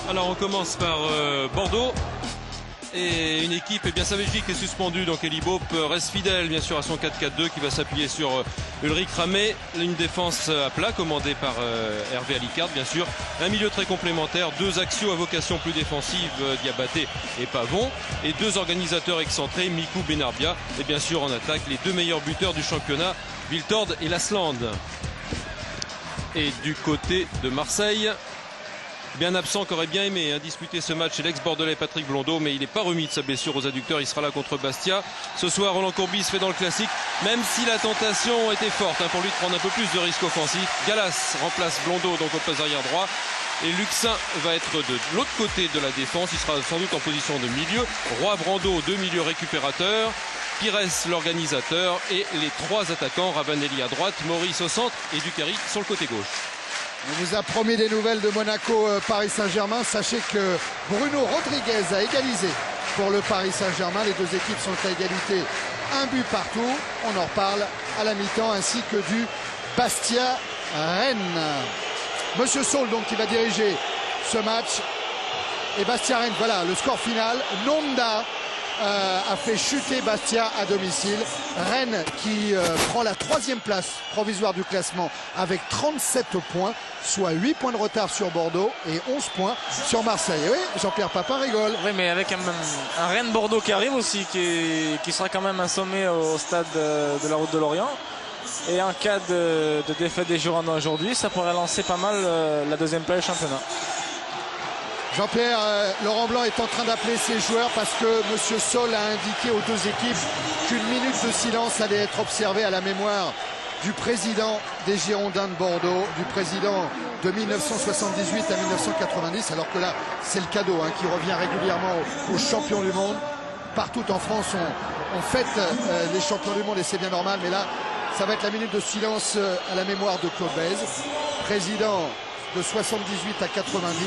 Alors on commence par Bordeaux. Et une équipe, eh bien Savejvik est suspendu, donc Eli Boep reste fidèle bien sûr à son 4-4-2 qui va s'appuyer sur Ulrich Ramé. Une défense à plat commandée par Hervé Alicard bien sûr. Un milieu très complémentaire, deux axiaux à vocation plus défensive, Diabaté et Pavon. Et deux organisateurs excentrés, Mikou Benarbia. Et bien sûr en attaque les deux meilleurs buteurs du championnat, Wiltord et Lasland. Et du côté de Marseille, bien absent, qu'aurait bien aimé disputer ce match, c'est l'ex-bordelais Patrick Blondeau, mais il n'est pas remis de sa blessure aux adducteurs. Il sera là contre Bastia. Ce soir, Roland Courbis fait dans le classique, même si la tentation était forte pour lui de prendre un peu plus de risques offensifs. Galas remplace Blondeau donc au poste arrière droit. Et Luxin va être de l'autre côté de la défense. Il sera sans doute en position de milieu. Roy Brando, deux milieux récupérateurs. Pires, l'organisateur. Et les trois attaquants, Ravanelli à droite, Maurice au centre et Ducarry sur le côté gauche. On vous a promis des nouvelles de Monaco, Paris Saint-Germain. Sachez que Bruno Rodriguez a égalisé pour le Paris Saint-Germain. Les deux équipes sont à égalité, un but partout. On en reparle à la mi-temps, ainsi que du Bastia-Rennes. Monsieur Saul donc qui va diriger ce match. Et Bastia-Rennes, voilà le score final. Nonda a fait chuter Bastia à domicile. Rennes qui prend la 3e place provisoire du classement avec 37 points, soit 8 points de retard sur Bordeaux et 11 points sur Marseille. Et oui, Jean-Pierre Papin rigole. Oui, mais avec un Rennes-Bordeaux qui arrive aussi, qui sera quand même assommé au stade de la Route de Lorient. Et en cas de défaite des Girondins aujourd'hui, ça pourrait lancer pas mal la 2e place du championnat. Jean-Pierre, Laurent Blanc est en train d'appeler ses joueurs parce que M. Sol a indiqué aux deux équipes qu'une minute de silence allait être observée à la mémoire du président des Girondins de Bordeaux, du président de 1978 à 1990, alors que là, c'est le cadeau qui revient régulièrement aux champions du monde. Partout en France, on fête les champions du monde et c'est bien normal, mais là, ça va être la minute de silence à la mémoire de Claude Bèze, président de 78 à 90.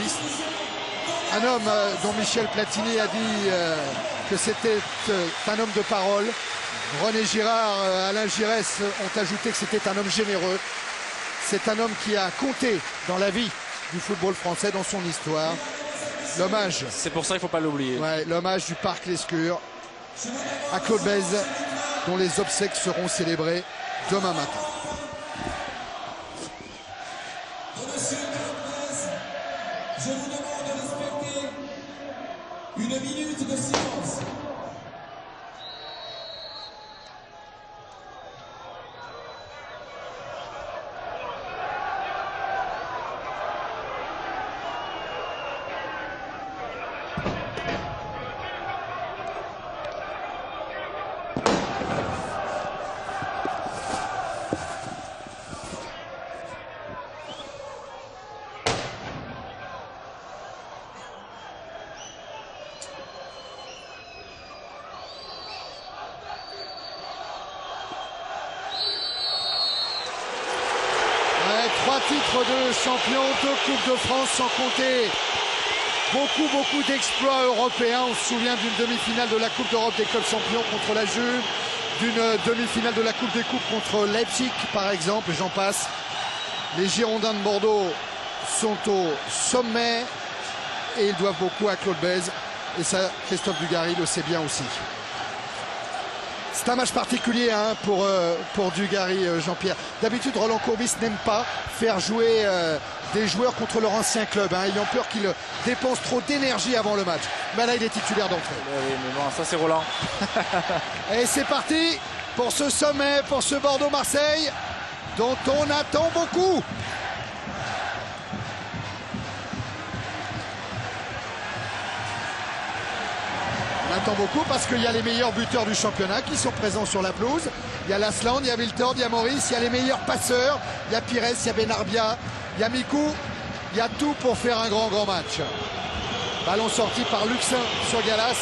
Un homme dont Michel Platini a dit que c'était un homme de parole. René Girard, Alain Giresse ont ajouté que c'était un homme généreux. C'est un homme qui a compté dans la vie du football français, dans son histoire. L'hommage. C'est pour ça qu'il ne faut pas l'oublier. Ouais, l'hommage du Parc Lescure à Claude Bèze, dont les obsèques seront célébrées demain matin. Je vous demande de respecter une minute de silence. Titre de champion, 2 Coupes de France, sans compter beaucoup d'exploits européens. On se souvient d'une demi-finale de la Coupe d'Europe des clubs champions contre la Juve, d'une demi-finale de la Coupe des Coupes contre Leipzig par exemple, et j'en passe. Les Girondins de Bordeaux sont au sommet et ils doivent beaucoup à Claude Bèze, et ça Christophe Dugarry le sait bien aussi. C'est un match particulier pour Dugarry, Jean-Pierre. D'habitude, Roland Courbis n'aime pas faire jouer des joueurs contre leur ancien club, ayant peur qu'ils dépensent trop d'énergie avant le match. Mais là, il est titulaire d'entrée. Oui, mais bon, ça c'est Roland. Et c'est parti pour ce sommet, pour ce Bordeaux-Marseille, dont on attend beaucoup. On attend beaucoup parce qu'il y a les meilleurs buteurs du championnat qui sont présents sur la pelouse. Il y a Lasland, il y a Wiltord, il y a Maurice, il y a les meilleurs passeurs. Il y a Pires, il y a Benarbia, il y a Mikou. Il y a tout pour faire un grand match. Ballon sorti par Luxin sur Galas.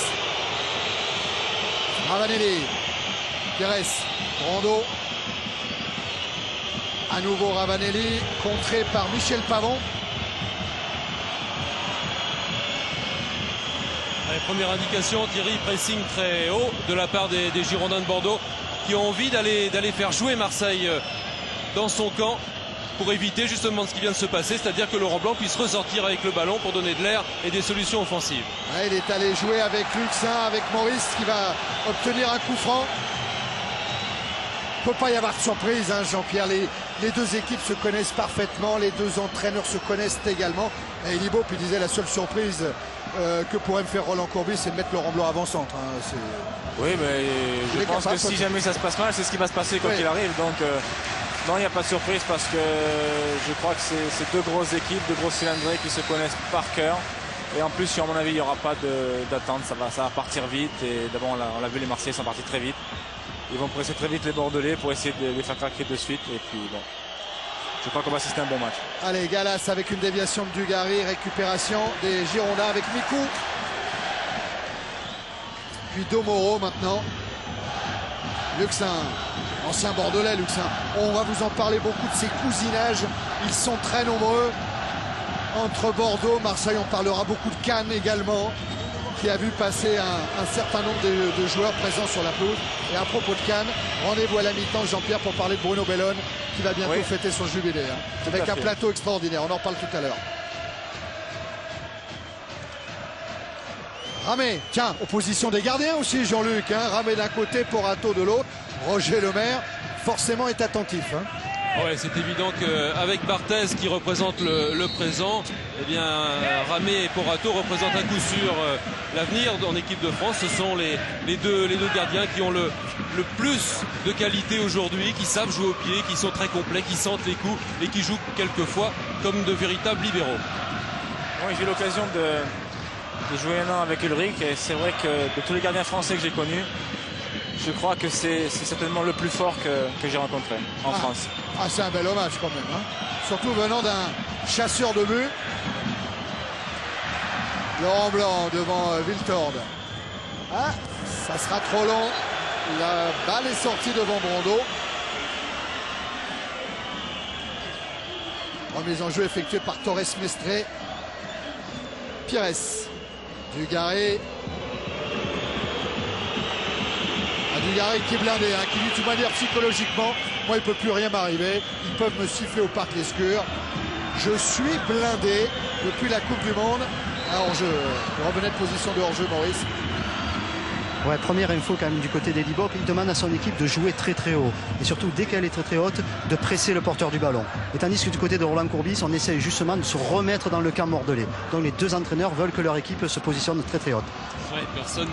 Ravanelli, Pires, Brando. À nouveau Ravanelli, contré par Michel Pavon. Allez, première indication, Thierry, pressing très haut de la part des Girondins de Bordeaux qui ont envie d'aller faire jouer Marseille dans son camp. pour éviter justement ce qui vient de se passer, c'est-à-dire que Laurent Blanc puisse ressortir avec le ballon pour donner de l'air et des solutions offensives. Ouais, il est allé jouer avec Luxin, avec Maurice qui va obtenir un coup franc. Il ne peut pas y avoir de surprise, hein, Jean-Pierre. Les deux équipes se connaissent parfaitement, les deux entraîneurs se connaissent également. Et Libo, puis disait la seule surprise que pourrait me faire Roland Courbis, c'est de mettre Laurent Blanc avant-centre. Hein. Oui, mais je pense que si jamais ça se passe mal, c'est ce qui va se passer quand il arrive. Donc non, il n'y a pas de surprise parce que je crois que c'est deux grosses équipes, deux gros cylindrés qui se connaissent par cœur. Et en plus, à mon avis, il n'y aura pas d'attente, ça va partir vite. Et d'abord, on l'a vu, les Marseillais sont partis très vite. Ils vont presser très vite les Bordelais pour essayer de les faire craquer de suite. Et puis bon, je crois qu'on va assister à un bon match. Allez, Gallas avec une déviation de Dugarry, récupération des Girondins avec Mikou. Puis Domoro maintenant. Luxin, ancien Bordelais Luxin. On va vous en parler beaucoup de ces cousinages. Ils sont très nombreux. Entre Bordeaux, Marseille, on parlera beaucoup de Cannes également, qui a vu passer un certain nombre de joueurs présents sur la pelouse. Et à propos de Cannes, rendez-vous à la mi-temps, Jean-Pierre, pour parler de Bruno Bellone, qui va bientôt fêter son jubilé, hein, avec un plateau extraordinaire. On en parle tout à l'heure. Ramé, tiens, opposition des gardiens aussi, Jean-Luc. Hein, Ramé d'un côté, Porato de l'autre. Roger Lemaire, forcément, est attentif. Hein. Ouais, c'est évident qu'avec Barthez qui représente le présent, eh bien Ramé et Porato représentent à coup sûr l'avenir en équipe de France. Ce sont les deux gardiens qui ont le plus de qualité aujourd'hui, qui savent jouer au pied, qui sont très complets, qui sentent les coups et qui jouent quelquefois comme de véritables libéraux. Oui, j'ai eu l'occasion de jouer un an avec Ulrich et c'est vrai que de tous les gardiens français que j'ai connus, je crois que c'est certainement le plus fort que j'ai rencontré en France. Ah, c'est un bel hommage quand même. Hein. Surtout venant d'un chasseur de but. Laurent Blanc devant Wiltord. Ah, ça sera trop long. La balle est sortie devant Brando. Remise en jeu effectuée par Torres Mestre. Pires. Dugarry. Dugarry qui est blindé, hein, qui dit de toute manière psychologiquement, moi il ne peut plus rien m'arriver, ils peuvent me siffler au Parc Lescure. Je suis blindé depuis la Coupe du Monde. Hors-jeu, revenait de position de hors-jeu, Maurice. Ouais, première info quand même du côté des Libop, il demande à son équipe de jouer très très haut et surtout dès qu'elle est très très haute de presser le porteur du ballon. Et tandis que du côté de Roland Courbis, on essaie justement de se remettre dans le camp bordelais. Donc les deux entraîneurs veulent que leur équipe se positionne très très haute. Ouais, personne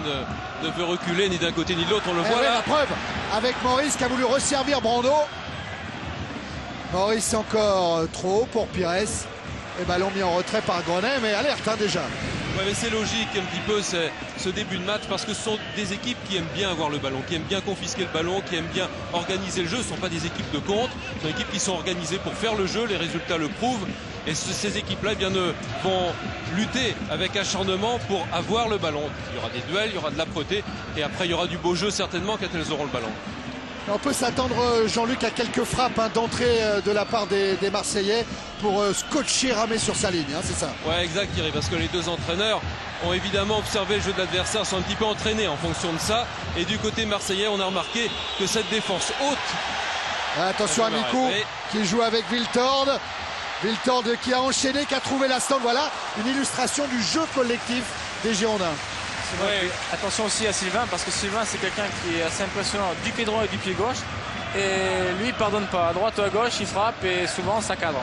ne veut reculer ni d'un côté ni de l'autre, on le voit là. La preuve avec Maurice qui a voulu resservir Brando. Maurice encore trop haut pour Pires. Et ballon mis en retrait par Grenet, mais alerte hein, déjà. Ouais, mais c'est logique un petit peu ce début de match parce que ce sont des équipes qui aiment bien avoir le ballon, qui aiment bien confisquer le ballon, qui aiment bien organiser le jeu. Ce ne sont pas des équipes de contre, ce sont des équipes qui sont organisées pour faire le jeu, les résultats le prouvent. Et ces équipes-là vont lutter avec acharnement pour avoir le ballon. Il y aura des duels, il y aura de l'âpreté et après il y aura du beau jeu certainement quand elles auront le ballon. On peut s'attendre, Jean-Luc, à quelques frappes hein, d'entrée de la part des Marseillais pour scotcher Ramé sur sa ligne, hein, c'est ça? Ouais, exact, Thierry, parce que les deux entraîneurs ont évidemment observé le jeu de l'adversaire, sont un petit peu entraînés en fonction de ça. Et du côté marseillais, on a remarqué que cette défense haute... Attention à Mikou qui joue avec Wiltord. Wiltord qui a enchaîné, qui a trouvé la stand. Voilà une illustration du jeu collectif des Girondins. Ouais. Attention aussi à Sylvain parce que Sylvain c'est quelqu'un qui est assez impressionnant du pied droit et du pied gauche et lui il pardonne pas, à droite ou à gauche il frappe et souvent ça cadre.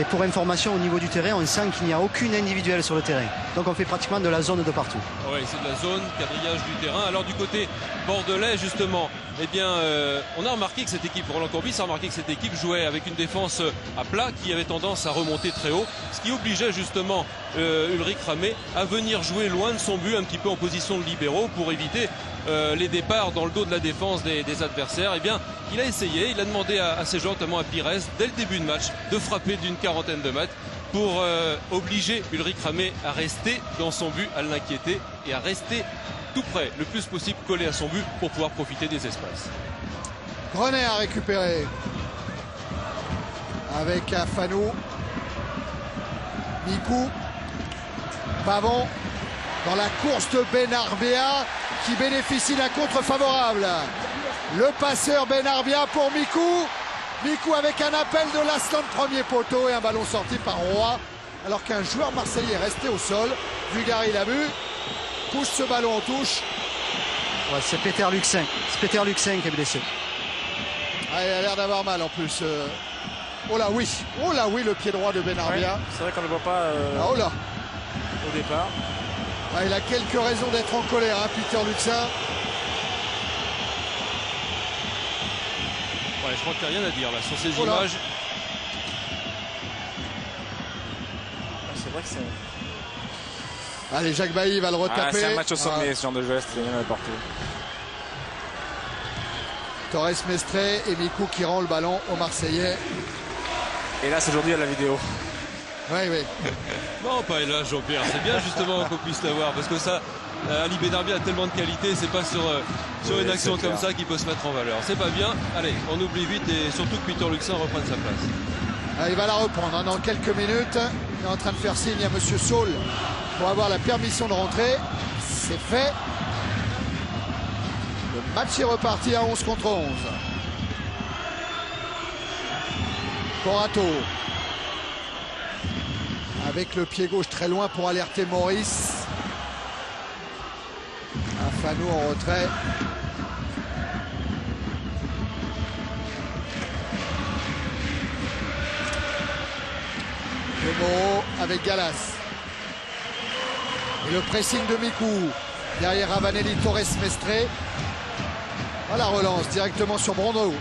Et pour information, au niveau du terrain, on sent qu'il n'y a aucune individuelle sur le terrain. Donc on fait pratiquement de la zone de partout. Oui, c'est de la zone, quadrillage du terrain. Alors du côté bordelais, justement, eh bien, on a remarqué que cette équipe, Roland Courbis a remarqué que cette équipe jouait avec une défense à plat qui avait tendance à remonter très haut, ce qui obligeait justement Ulrich Ramé à venir jouer loin de son but, un petit peu en position de libéraux pour éviter les départs dans le dos de la défense des adversaires. Eh bien, il a essayé, il a demandé à ses joueurs, notamment à Pires, dès le début de match, de frapper d'une quarantaine de mètres pour obliger Ulrich Ramé à rester dans son but, à l'inquiéter et à rester tout près, le plus possible collé à son but pour pouvoir profiter des espaces. Grenet a récupéré avec Fanou. Mikou. Pavon dans la course de Benarbia qui bénéficie d'un contre favorable. Le passeur Benarbia pour Mikou Mikou avec un appel de Lasland, premier poteau et un ballon sorti par Roy. Alors qu'un joueur marseillais est resté au sol. Dugarry l'a vu, pousse ce ballon en touche. Ouais, c'est Peter Luxin. C'est Peter Luxin qui est blessé. Ah, il a l'air d'avoir mal en plus. Oh là oui, le pied droit de Benarbia. Ouais, c'est vrai qu'on ne le voit pas Ah, oh là. au départ. Ah, il a quelques raisons d'être en colère, hein, Peter Luxin. Ouais, je crois qu'il n'y a rien à dire là sur ces Oh là. images. C'est vrai que c'est. Allez, Jacques Bailly va le retaper. C'est un match au sommet, ce genre de geste, il y en a partout. Torres Mestre et Mikou qui rend le ballon aux Marseillais. Et là, c'est aujourd'hui à la vidéo. Oui. Non, pas là, Jean-Pierre. C'est bien justement qu'on puisse l'avoir parce que ça, Ali Benarbia a tellement de qualité, c'est pas sur une action comme ça qu'il peut se mettre en valeur. C'est pas bien. Allez, on oublie vite et surtout que Peter Luxin reprenne sa place. Ah, il va la reprendre hein, dans quelques minutes. Il est en train de faire signe à Monsieur Saul pour avoir la permission de rentrer. C'est fait. Le match est reparti à 11 contre 11. Corato. Avec le pied gauche très loin pour alerter Maurice. Afanou en retrait. Demoro avec Galas. Et le pressing de Mikou. Derrière Ravanelli, Torres Mestre. Ah, la relance directement sur Brando.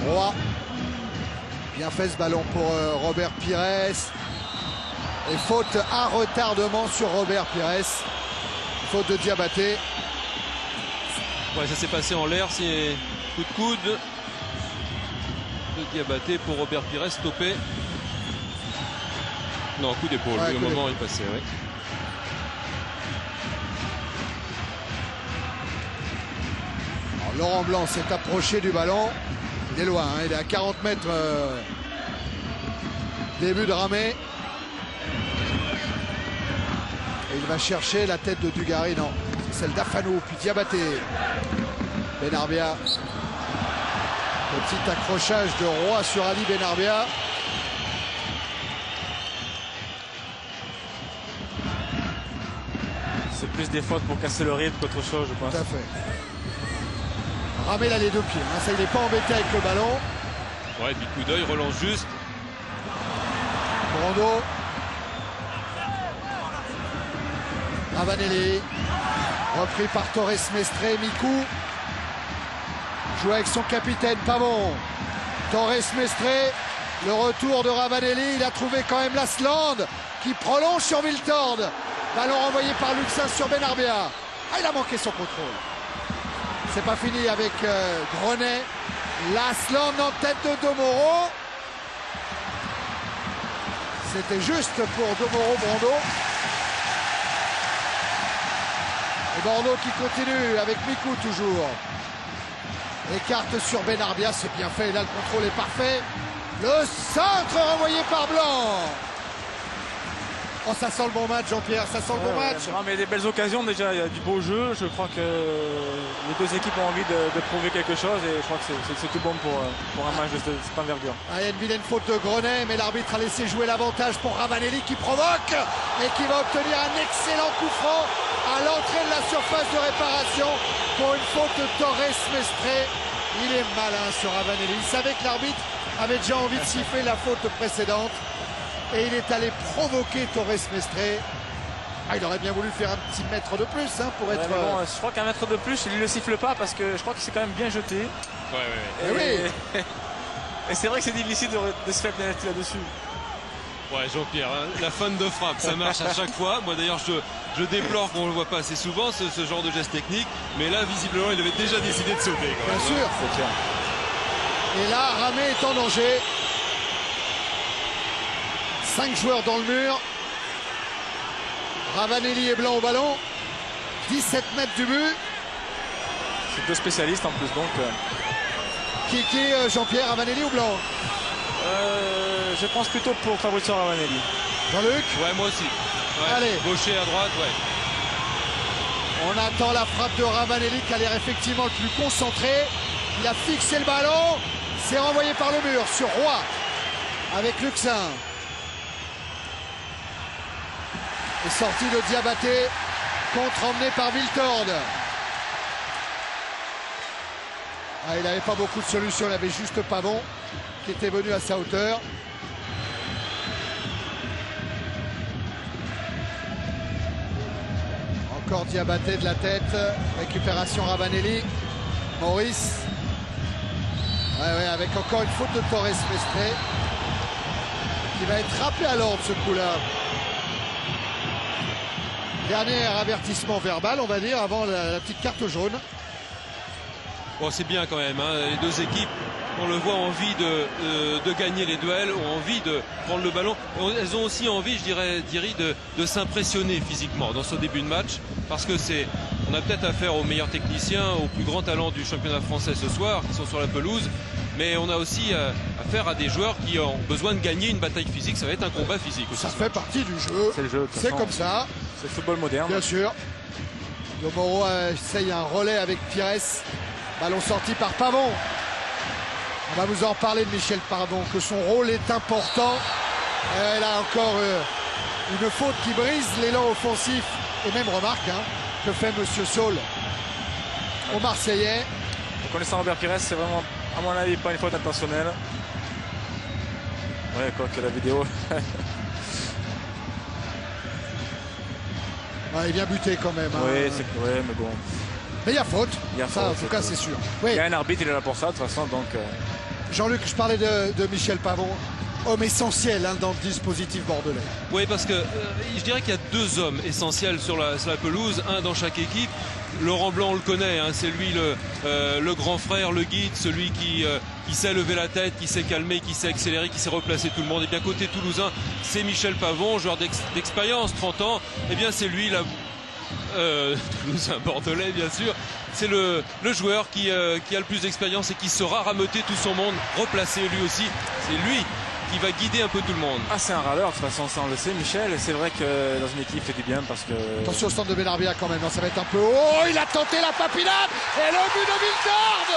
Roy. Bien fait ce ballon pour Robert Pires. Et faute à retardement sur Robert Pires. Faute de Diabaté. Ouais, ça s'est passé en l'air, c'est coup de coude de Diabaté pour Robert Pires, stoppé. Non, coup d'épaule, Ouais, au moment où il passait, oui. Alors, Laurent Blanc s'est approché du ballon. Il est loin, hein, il est à 40 mètres. Début de Ramé. Et il va chercher la tête de Dugarry, non. C'est celle d'Afanou, puis Diabaté. Benarbia. Petit accrochage de Roy sur Ali Benarbia. C'est plus des fautes pour casser le rythme qu'autre chose, je pense. Tout à fait. Ramé, il a les deux pieds. Hein, ça, il n'est pas embêté avec le ballon. Ouais, puis coup d'œil, relance juste. Brando. Ravanelli. Repris par Torres Mestre. Mikou. Joue avec son capitaine, pas bon. Torres Mestre. Le retour de Ravanelli. Il a trouvé quand même Lasland qui prolonge sur Viltord. Ballon renvoyé par Luxin sur Benarbia. Ah, il a manqué son contrôle. C'est pas fini avec Grenet. Lasland en tête de Domoro. C'était juste pour Domoro Brando. Et Bordeaux qui continue avec Mikou toujours. Écarte sur Benarbia, c'est bien fait. Là, le contrôle est parfait. Le centre renvoyé par Blanc. Oh, ça sent le bon match, Jean-Pierre. Ça sent le bon match. Non, mais il y a des belles occasions déjà, il y a du beau jeu. Je crois que les deux équipes ont envie de prouver quelque chose et je crois que c'est tout bon pour un match de cette envergure. Ah, il y a une vilaine faute de Grenet, mais l'arbitre a laissé jouer l'avantage pour Ravanelli qui provoque et qui va obtenir un excellent coup franc à l'entrée de la surface de réparation pour une faute de Torres Mestre. Il est malin ce Ravanelli. Il savait que l'arbitre avait déjà envie de siffler la faute précédente. Et il est allé provoquer Torres Mestre. Ah, il aurait bien voulu faire un petit mètre de plus hein, pour être... Bon, je crois qu'un mètre de plus, il ne le siffle pas parce que je crois qu'il s'est quand même bien jeté. Ouais. Eh oui. Et c'est vrai que c'est difficile de se faire pénalty là-dessus. Ouais, Jean-Pierre, hein, la fin de frappe, ça marche à chaque fois. Moi d'ailleurs, je déplore qu'on ne le voit pas assez souvent, ce genre de geste technique. Mais là, visiblement, il avait déjà décidé de sauter. Quand même, Bien sûr. C'est clair. Et là, Ramé est en danger. 5 joueurs dans le mur. Ravanelli et Blanc au ballon. 17 mètres du but. C'est deux spécialistes en plus donc. Qui Jean-Pierre, Ravanelli ou Blanc? Je pense plutôt pour Fabrizio Ravanelli. Jean-Luc? Ouais, moi aussi. Ouais, Allez. Gaucher à droite, ouais. On attend la frappe de Ravanelli qui a l'air effectivement le plus concentré. Il a fixé le ballon. C'est renvoyé par le mur sur Roy avec Luxin. Et sortie de Diabaté, contre emmené par Viltord. Ah, il n'avait pas beaucoup de solutions, il avait juste Pavon qui était venu à sa hauteur. Encore Diabaté de la tête, récupération Ravanelli. Maurice. Ouais, avec encore une faute de Torres Mestre qui va être rappelé à l'ordre ce coup-là. Dernier avertissement verbal, on va dire, avant la petite carte jaune. Bon, c'est bien quand même, hein. Les deux équipes, on le voit, ont envie de gagner les duels, ont envie de prendre le ballon. Elles ont aussi envie, je dirais, de s'impressionner physiquement dans ce début de match, parce que on a peut-être affaire aux meilleurs techniciens, aux plus grands talents du championnat français ce soir, qui sont sur la pelouse, mais on a aussi affaire à des joueurs qui ont besoin de gagner une bataille physique. Ça va être un combat physique aussi. Ça fait partie du jeu. C'est le jeu. C'est comme ça. C'est le football moderne. Bien sûr. Domoro essaye un relais avec Pires. Ballon sorti par Pavon. On va vous en parler de Michel Pavon, que son rôle est important. Elle a encore une faute qui brise l'élan offensif. Et même remarque que fait Monsieur Saul au Marseillais. Connaissant Robert Pires, c'est vraiment, à mon avis, pas une faute intentionnelle. Ouais, quoi que la vidéo. Il est bien buté quand même. Oui, mais bon. Mais il y a faute. Il y a ça, faute, en tout cas, c'est sûr. Oui. Il y a un arbitre, il est là pour ça, de toute façon. Donc, Jean-Luc, je parlais de Michel Pavon, homme essentiel dans le dispositif bordelais. Oui, parce que je dirais qu'il y a deux hommes essentiels sur la pelouse, un dans chaque équipe. Laurent Blanc, on le connaît, c'est lui le grand frère, le guide, celui qui sait lever la tête, qui sait calmer, qui sait accélérer, qui sait replacer tout le monde. Et bien côté toulousain, c'est Michel Pavon, joueur d'expérience, 30 ans. Et bien c'est lui, toulousain bordelais bien sûr, c'est le joueur qui a le plus d'expérience et qui saura rameuter tout son monde, replacer lui aussi. C'est lui qui va guider un peu tout le monde. Ah, c'est un râleur, de toute façon, ça on le sait, Michel. Et c'est vrai que dans une équipe, il fait du bien parce que. Attention au centre de Benarbia quand même, ça va être un peu haut. Il a tenté la papinade et le but de Viltord.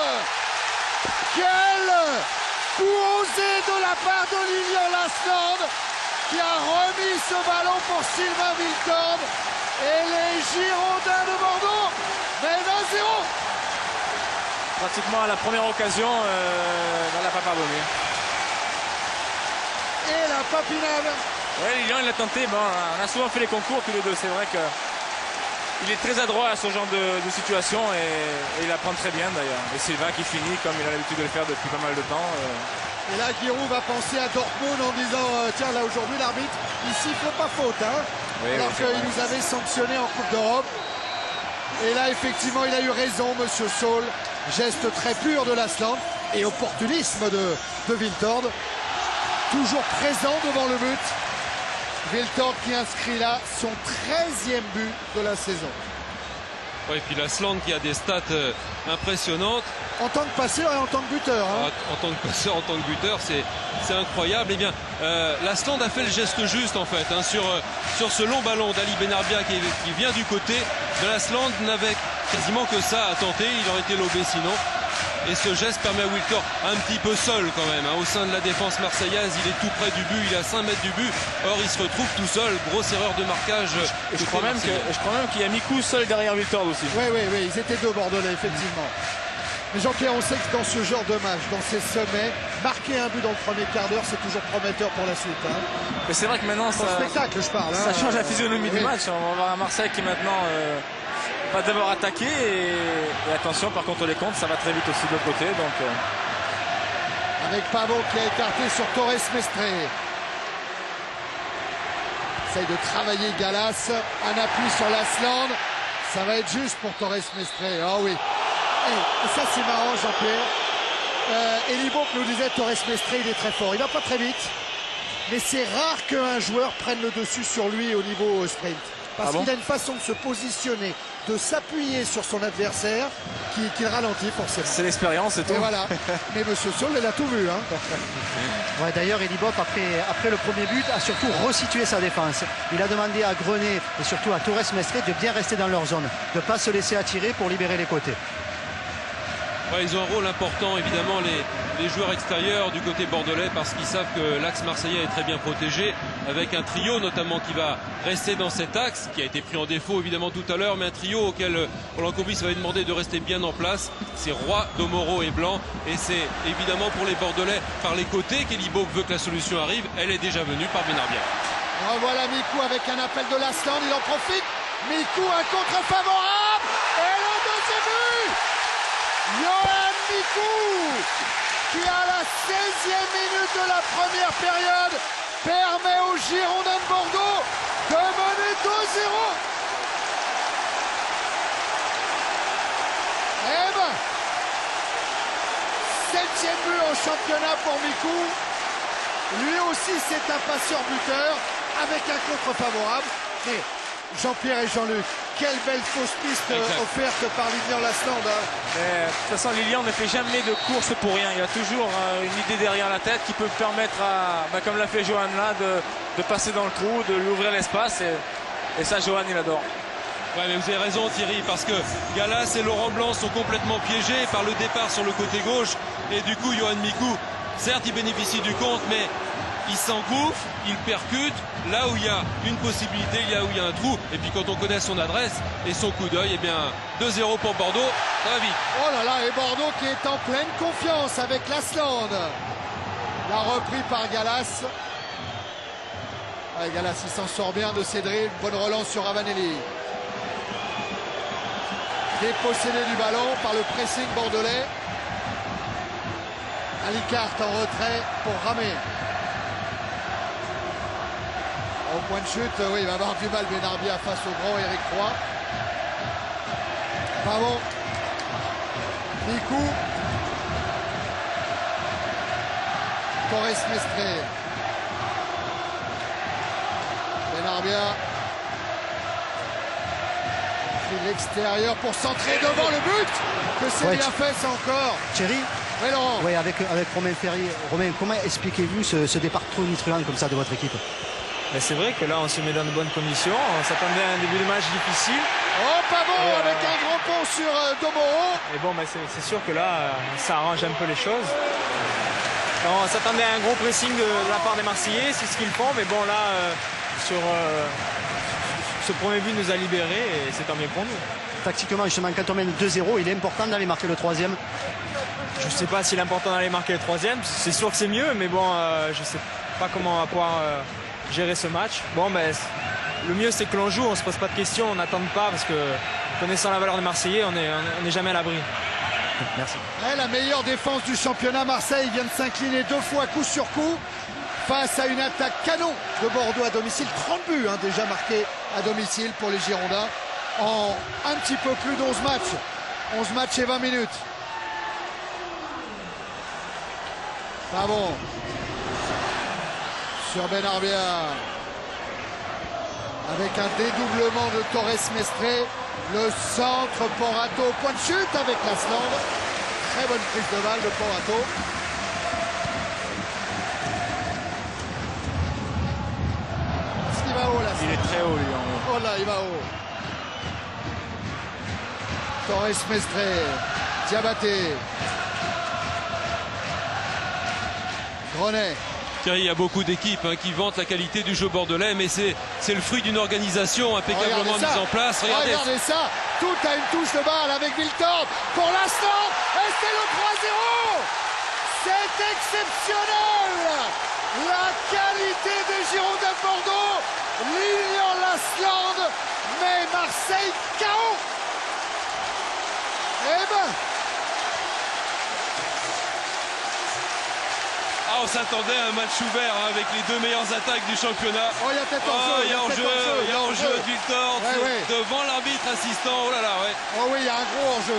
Quel coup osé de la part d'Olivier Lasland qui a remis ce ballon pour Sylvain Viltord. Et les Girondins de Bordeaux mènent 1-0. Pratiquement à la première occasion, on ne l'a pas pardonné. Et la papinade. Ouais, Lilian, il a tenté. Bon, on a souvent fait les concours tous les deux. C'est vrai qu'il est très adroit à ce genre de situation et il apprend très bien d'ailleurs. Et Sylvain qui finit comme il a l'habitude de le faire depuis pas mal de temps. Et là, Giroud va penser à Dortmund en disant tiens, là aujourd'hui, l'arbitre, ici, il ne faut pas faute. Oui, alors qu'il nous avait sanctionné en Coupe d'Europe. Et là, effectivement, il a eu raison, Monsieur Saul. Geste très pur de Lasland et opportunisme de Viltord. Toujours présent devant le but. Viltord qui inscrit là son 13e but de la saison. Oui, et puis Lasland qui a des stats impressionnantes. En tant que passeur et en tant que buteur. En tant que passeur, en tant que buteur, c'est incroyable. Eh bien, Lasland a fait le geste juste en fait, sur ce long ballon d'Ali Benarbia qui vient du côté. De Lasland n'avait quasiment que ça à tenter. Il aurait été lobé sinon. Et ce geste permet à Viltord un petit peu seul quand même, au sein de la défense marseillaise. Il est tout près du but, il est à 5 mètres du but. Or il se retrouve tout seul, grosse erreur de marquage. Je crois même qu'il a mis coup seul derrière Viltord aussi. Oui, ils étaient deux Bordelais effectivement. Mais Jean-Pierre, on sait que dans ce genre de match, dans ces sommets, marquer un but dans le premier quart d'heure, c'est toujours prometteur pour la suite. Mais c'est vrai que maintenant, c'est un spectacle, je parle. Ça change la physionomie du match. On va voir un Marseille qui maintenant va d'abord attaquer et attention, par contre les comptes, ça va très vite aussi de l'autre côté. Donc, avec Pavon qui a écarté sur Torres Mestre. Essaye de travailler Gallas. Un appui sur Lasland. Ça va être juste pour Torres Mestre. Ah oui. Et ça c'est marrant, Jean-Pierre. Elibop nous disait Torres Mestre, il est très fort. Il va pas très vite. Mais c'est rare qu'un joueur prenne le dessus sur lui au niveau sprint. Parce qu'il a une façon de se positionner, de s'appuyer sur son adversaire qui le ralentit forcément. C'est l'expérience et tout. Et voilà. Mais Monsieur Saul, il a tout vu. Ouais, d'ailleurs, Elibop, après le premier but, a surtout resitué sa défense. Il a demandé à Grenet et surtout à Torres Mestre de bien rester dans leur zone, de ne pas se laisser attirer pour libérer les côtés. Ouais, ils ont un rôle important, évidemment, les joueurs extérieurs du côté bordelais, parce qu'ils savent que l'axe marseillais est très bien protégé, avec un trio notamment qui va rester dans cet axe, qui a été pris en défaut évidemment tout à l'heure, mais un trio auquel Roland Courbis va demander de rester bien en place. C'est Roy, Domoro et Blanc, et c'est évidemment pour les bordelais par les côtés qu'Elibop veut que la solution arrive. Elle est déjà venue par Benarbia. Revoilà Mikou avec un appel de Lasland, il en profite. Mikou, un contre favorable, et le deuxième but, Yoann Mikou, qui à la 16e minute de la première période permet aux Girondins de Bordeaux de mener 2-0. Eh ben, 7e but en championnat pour Mikou. Lui aussi c'est un passeur buteur avec un contre favorable. Et Jean-Pierre et Jean-Luc, quelle belle fausse piste offerte par Lilian Lasland. De toute façon, Lilian ne fait jamais de course pour rien. Il y a toujours une idée derrière la tête qui peut permettre, comme l'a fait Johan là, de passer dans le trou, de lui ouvrir l'espace. Et ça, Johan, il adore. Ouais, mais vous avez raison Thierry, parce que Gallas et Laurent Blanc sont complètement piégés par le départ sur le côté gauche. Et du coup, Yoann Mikou, certes, il bénéficie du compte, mais il s'engouffre, il percute là où il y a une possibilité, là où il y a un trou. Et puis quand on connaît son adresse et son coup d'œil, eh bien 2-0 pour Bordeaux, ça va vite. Oh là là, et Bordeaux qui est en pleine confiance avec Lasland. La reprise par Gallas. Ouais, Gallas il s'en sort bien de ses drills. Bonne relance sur Ravanelli. Dépossédé du ballon par le pressing bordelais. Alicart en retrait pour Ramé. Au point de chute, oui, il va avoir du mal Benarbia face au grand Eric Roy. Bravo. Mikou. Torres Mestre. Benarbia. Puis l'extérieur pour centrer devant le but. Que c'est bien fait, ça encore. Thierry. Oui, Laurent. Oui, avec Romain Ferry. Romain, comment expliquez-vous ce départ tonitruant comme ça de votre équipe? C'est vrai que là on se met dans de bonnes conditions, on s'attendait à un début de match difficile. Oh pas bon, avec un grand pont sur Domoro. Et bon c'est sûr que là ça arrange un peu les choses. Alors, on s'attendait à un gros pressing de la part des Marseillais, c'est ce qu'ils font, mais bon là sur ce premier but nous a libérés et c'est tant mieux pour nous. Tactiquement justement quand on mène 2-0, il est important d'aller marquer le troisième. Je ne sais pas s'il est important d'aller marquer le troisième, c'est sûr que c'est mieux, mais bon je ne sais pas comment on va pouvoir gérer ce match. Bon le mieux c'est que l'on joue, on se pose pas de questions, on n'attend pas parce que connaissant la valeur des Marseillais, on n'est jamais à l'abri. Merci. Ouais, la meilleure défense du championnat, Marseille vient de s'incliner 2 fois coup sur coup face à une attaque canon de Bordeaux à domicile. 30 buts déjà marqués à domicile pour les Girondins en un petit peu plus d'11 matchs. 11 matchs et 20 minutes. Pas bon. Sur Benarbia. Avec un dédoublement de Torres Mestre. Le centre, Porato, point de chute avec Lasland. Très bonne prise de balle de Porato. Est-ce qu'il va haut là? Il est très haut lui en haut. Oh là, il va haut. Torres Mestre. Diabaté. Grenet. Thierry, il y a beaucoup d'équipes qui vantent la qualité du jeu bordelais, mais c'est le fruit d'une organisation impeccablement mise en place. Regardez ça, tout à une touche de balle avec Viltord pour l'instant, et c'est le 3-0. C'est exceptionnel. La qualité des Girondins de Bordeaux. Lilian Lasland met Marseille KO. Eh ben, on s'attendait à un match ouvert avec les 2 meilleures attaques du championnat. Oh, il y a peut-être hors-jeu. Il y a hors-jeu de Viltord devant l'arbitre assistant. Oh là là, ouais. Oh oui, il y a un gros hors-jeu.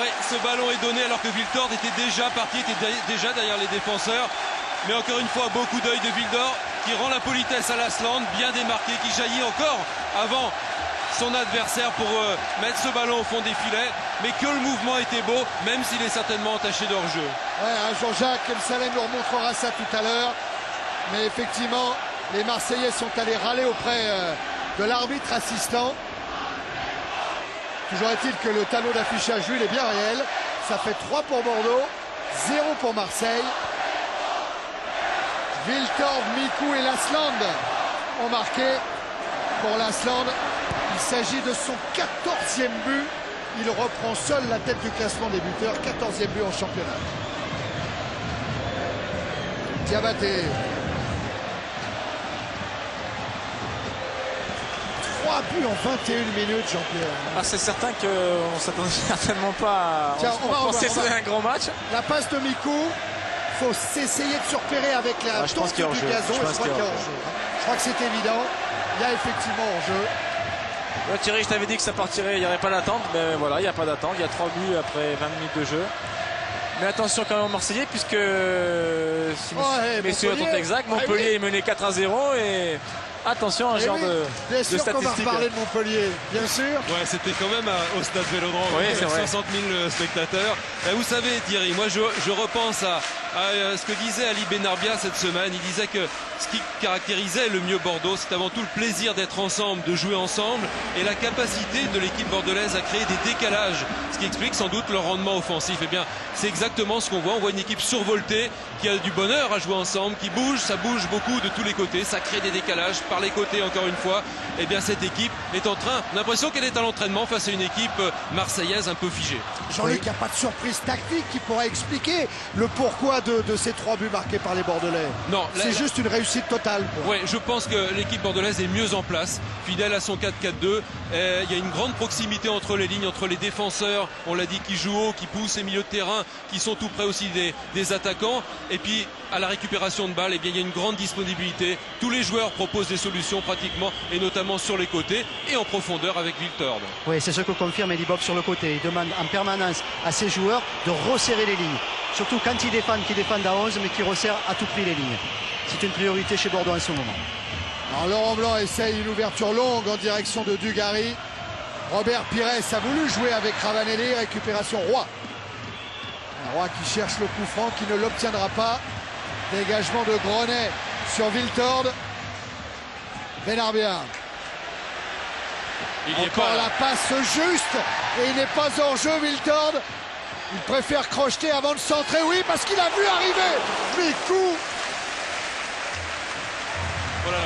Ouais, ce ballon est donné alors que Viltord était déjà parti, était déjà derrière les défenseurs. Mais encore une fois, beaucoup d'œil de Viltord qui rend la politesse à Lasland, bien démarqué, qui jaillit encore avant son adversaire pour mettre ce ballon au fond des filets, mais que le mouvement était beau, même s'il est certainement entaché d'hors-jeu. Ouais, Jean-Jacques Msalem nous remontrera ça tout à l'heure, mais effectivement les Marseillais sont allés râler auprès de l'arbitre assistant. Toujours est-il que le tableau d'affichage, lui, il est bien réel. Ça fait 3 pour Bordeaux, 0 pour Marseille. Viltord, Mikou et Lasland ont marqué. Pour Lasland, il s'agit de son 14e but. Il reprend seul la tête du classement des buteurs, 14e but en championnat. Diabaté. 3 buts en 21 minutes, Jean-Pierre. Ah, c'est certain qu'on ne s'attendait certainement pas à... Tiens, on va pensait que c'était un grand match. La passe de Mikou, il faut s'essayer de se repérer avec la je pense qu'il y a du hors-jeu. gazon. Je pense qu'il y a hors-jeu. Je crois que c'est évident. Il y a effectivement hors-jeu. Ouais, Thierry, je t'avais dit que ça partirait, il n'y aurait pas d'attente, mais voilà, il n'y a pas d'attente. Il y a 3 buts après 20 minutes de jeu. Mais attention quand même aux Marseillais, puisque si mes souvenirs sont exacts, Montpellier est mené 4-0 et attention à un genre de statistique. Bien sûr qu'on va reparler de Montpellier, bien sûr. Ouais, c'était quand même au stade Vélodrome, oui, avec 60 000 spectateurs. Et vous savez, Thierry, moi je repense à ce que disait Ali Benarbia cette semaine. Il disait que ce qui caractérisait le mieux Bordeaux, c'est avant tout le plaisir d'être ensemble, de jouer ensemble et la capacité de l'équipe bordelaise à créer des décalages, ce qui explique sans doute leur rendement offensif. Eh bien, c'est exactement ce qu'on voit. On voit une équipe survoltée qui a du bonheur à jouer ensemble, qui bouge, ça bouge beaucoup de tous les côtés, ça crée des décalages par les côtés encore une fois. Eh bien, cette équipe est en train, on a l'impression qu'elle est à l'entraînement face à une équipe marseillaise un peu figée. Jean-Luc, il n'y a pas de surprise tactique qui pourrait expliquer le pourquoi de ces 3 buts marqués par les Bordelais. Non, c'est juste une réussite totale. Oui, je pense que l'équipe bordelaise est mieux en place, fidèle à son 4-4-2. Il y a une grande proximité entre les lignes, entre les défenseurs, on l'a dit, qui jouent haut, qui poussent les milieux de terrain, qui sont tout près aussi des attaquants. Et puis à la récupération de balles, eh bien, il y a une grande disponibilité. Tous les joueurs proposent des solutions pratiquement, et notamment sur les côtés et en profondeur avec Viltord. Oui, c'est ce que confirme Elie Bob sur le côté. Il demande en permanence à ses joueurs de resserrer les lignes. Surtout quand ils défendent à 11, mais qui resserrent à tout prix les lignes. C'est une priorité chez Bordeaux en ce moment. Alors Laurent Blanc essaye une ouverture longue en direction de Dugarry. Robert Pires a voulu jouer avec Ravanelli. Récupération Roy. Roy qui cherche le coup franc, qui ne l'obtiendra pas. Dégagement de Grenet sur Viltord. Benarbia. Encore la passe juste. Et il n'est pas hors jeu, Viltord. Il préfère crocheter avant de centrer. Oui, parce qu'il a vu arriver Mikou. Voilà,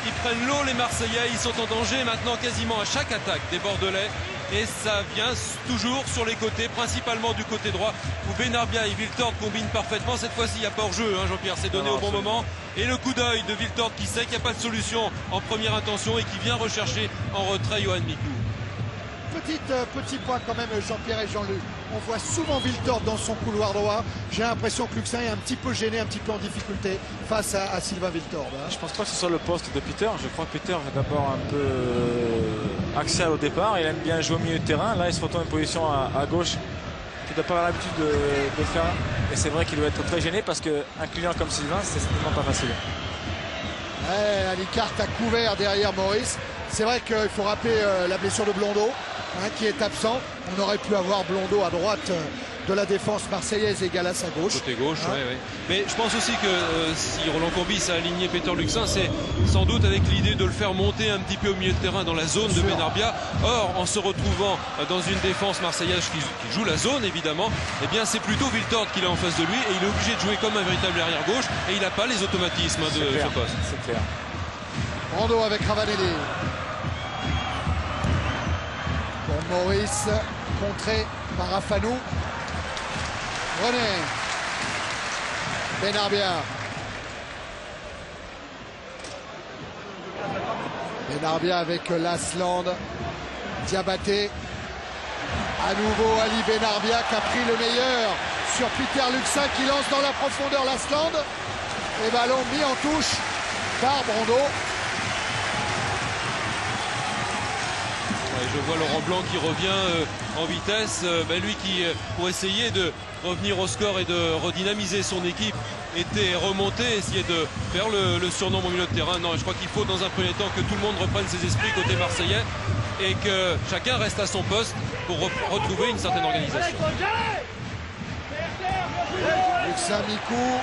ils prennent l'eau les Marseillais, ils sont en danger maintenant quasiment à chaque attaque des Bordelais et ça vient toujours sur les côtés, principalement du côté droit où Benarbia et Viltord combinent parfaitement. Cette fois-ci il n'y a pas hors-jeu, hein, Jean-Pierre, c'est donné au bon moment et le coup d'œil de Viltord qui sait qu'il n'y a pas de solution en première intention et qui vient rechercher en retrait Yoann Mikou. Petit point quand même, Jean-Pierre et Jean-Luc. On voit souvent Viltord dans son couloir droit. J'ai l'impression que Luxin est un petit peu gêné, un petit peu en difficulté face à Sylvain Viltord. Hein. Je pense pas que ce soit le poste de Peter. Je crois que Peter est d'abord un peu axial au départ. Il aime bien jouer au milieu de terrain. Là, il se retrouve en position à gauche. Il doit pas avoir l'habitude de faire. Et c'est vrai qu'il doit être très gêné parce qu'un client comme Sylvain, c'est certainement pas facile. Ouais, Alicart a couvert derrière Maurice. C'est vrai qu'il faut rappeler la blessure de Blondeau, hein, qui est absent. On aurait pu avoir Blondeau à droite de la défense marseillaise et Gallas à gauche. Côté gauche, hein. Ouais. Mais je pense aussi que si Roland Courbis a aligné Peter Luxin, c'est sans doute avec l'idée de le faire monter un petit peu au milieu de terrain dans la zone de Benarbia. Or, en se retrouvant dans une défense marseillaise qui joue la zone, évidemment, eh bien c'est plutôt Viltord qu'il est en face de lui et il est obligé de jouer comme un véritable arrière gauche et il n'a pas les automatismes de ce poste. C'est clair. Brando avec Ravanelli. Pour Maurice, contré par Afanou. René. Benarbia. Benarbia avec Lasland. Diabaté. À nouveau Ali Benarbia qui a pris le meilleur sur Peter Luxin qui lance dans la profondeur Lasland. Et ballon mis en touche par Brando. Je vois Laurent Blanc qui revient en vitesse, lui qui, pour essayer de revenir au score et de redynamiser son équipe, était remonté, essayer de faire le surnom au milieu de terrain. Non, je crois qu'il faut dans un premier temps que tout le monde reprenne ses esprits côté marseillais et que chacun reste à son poste pour retrouver une certaine organisation. Luxin Mikou,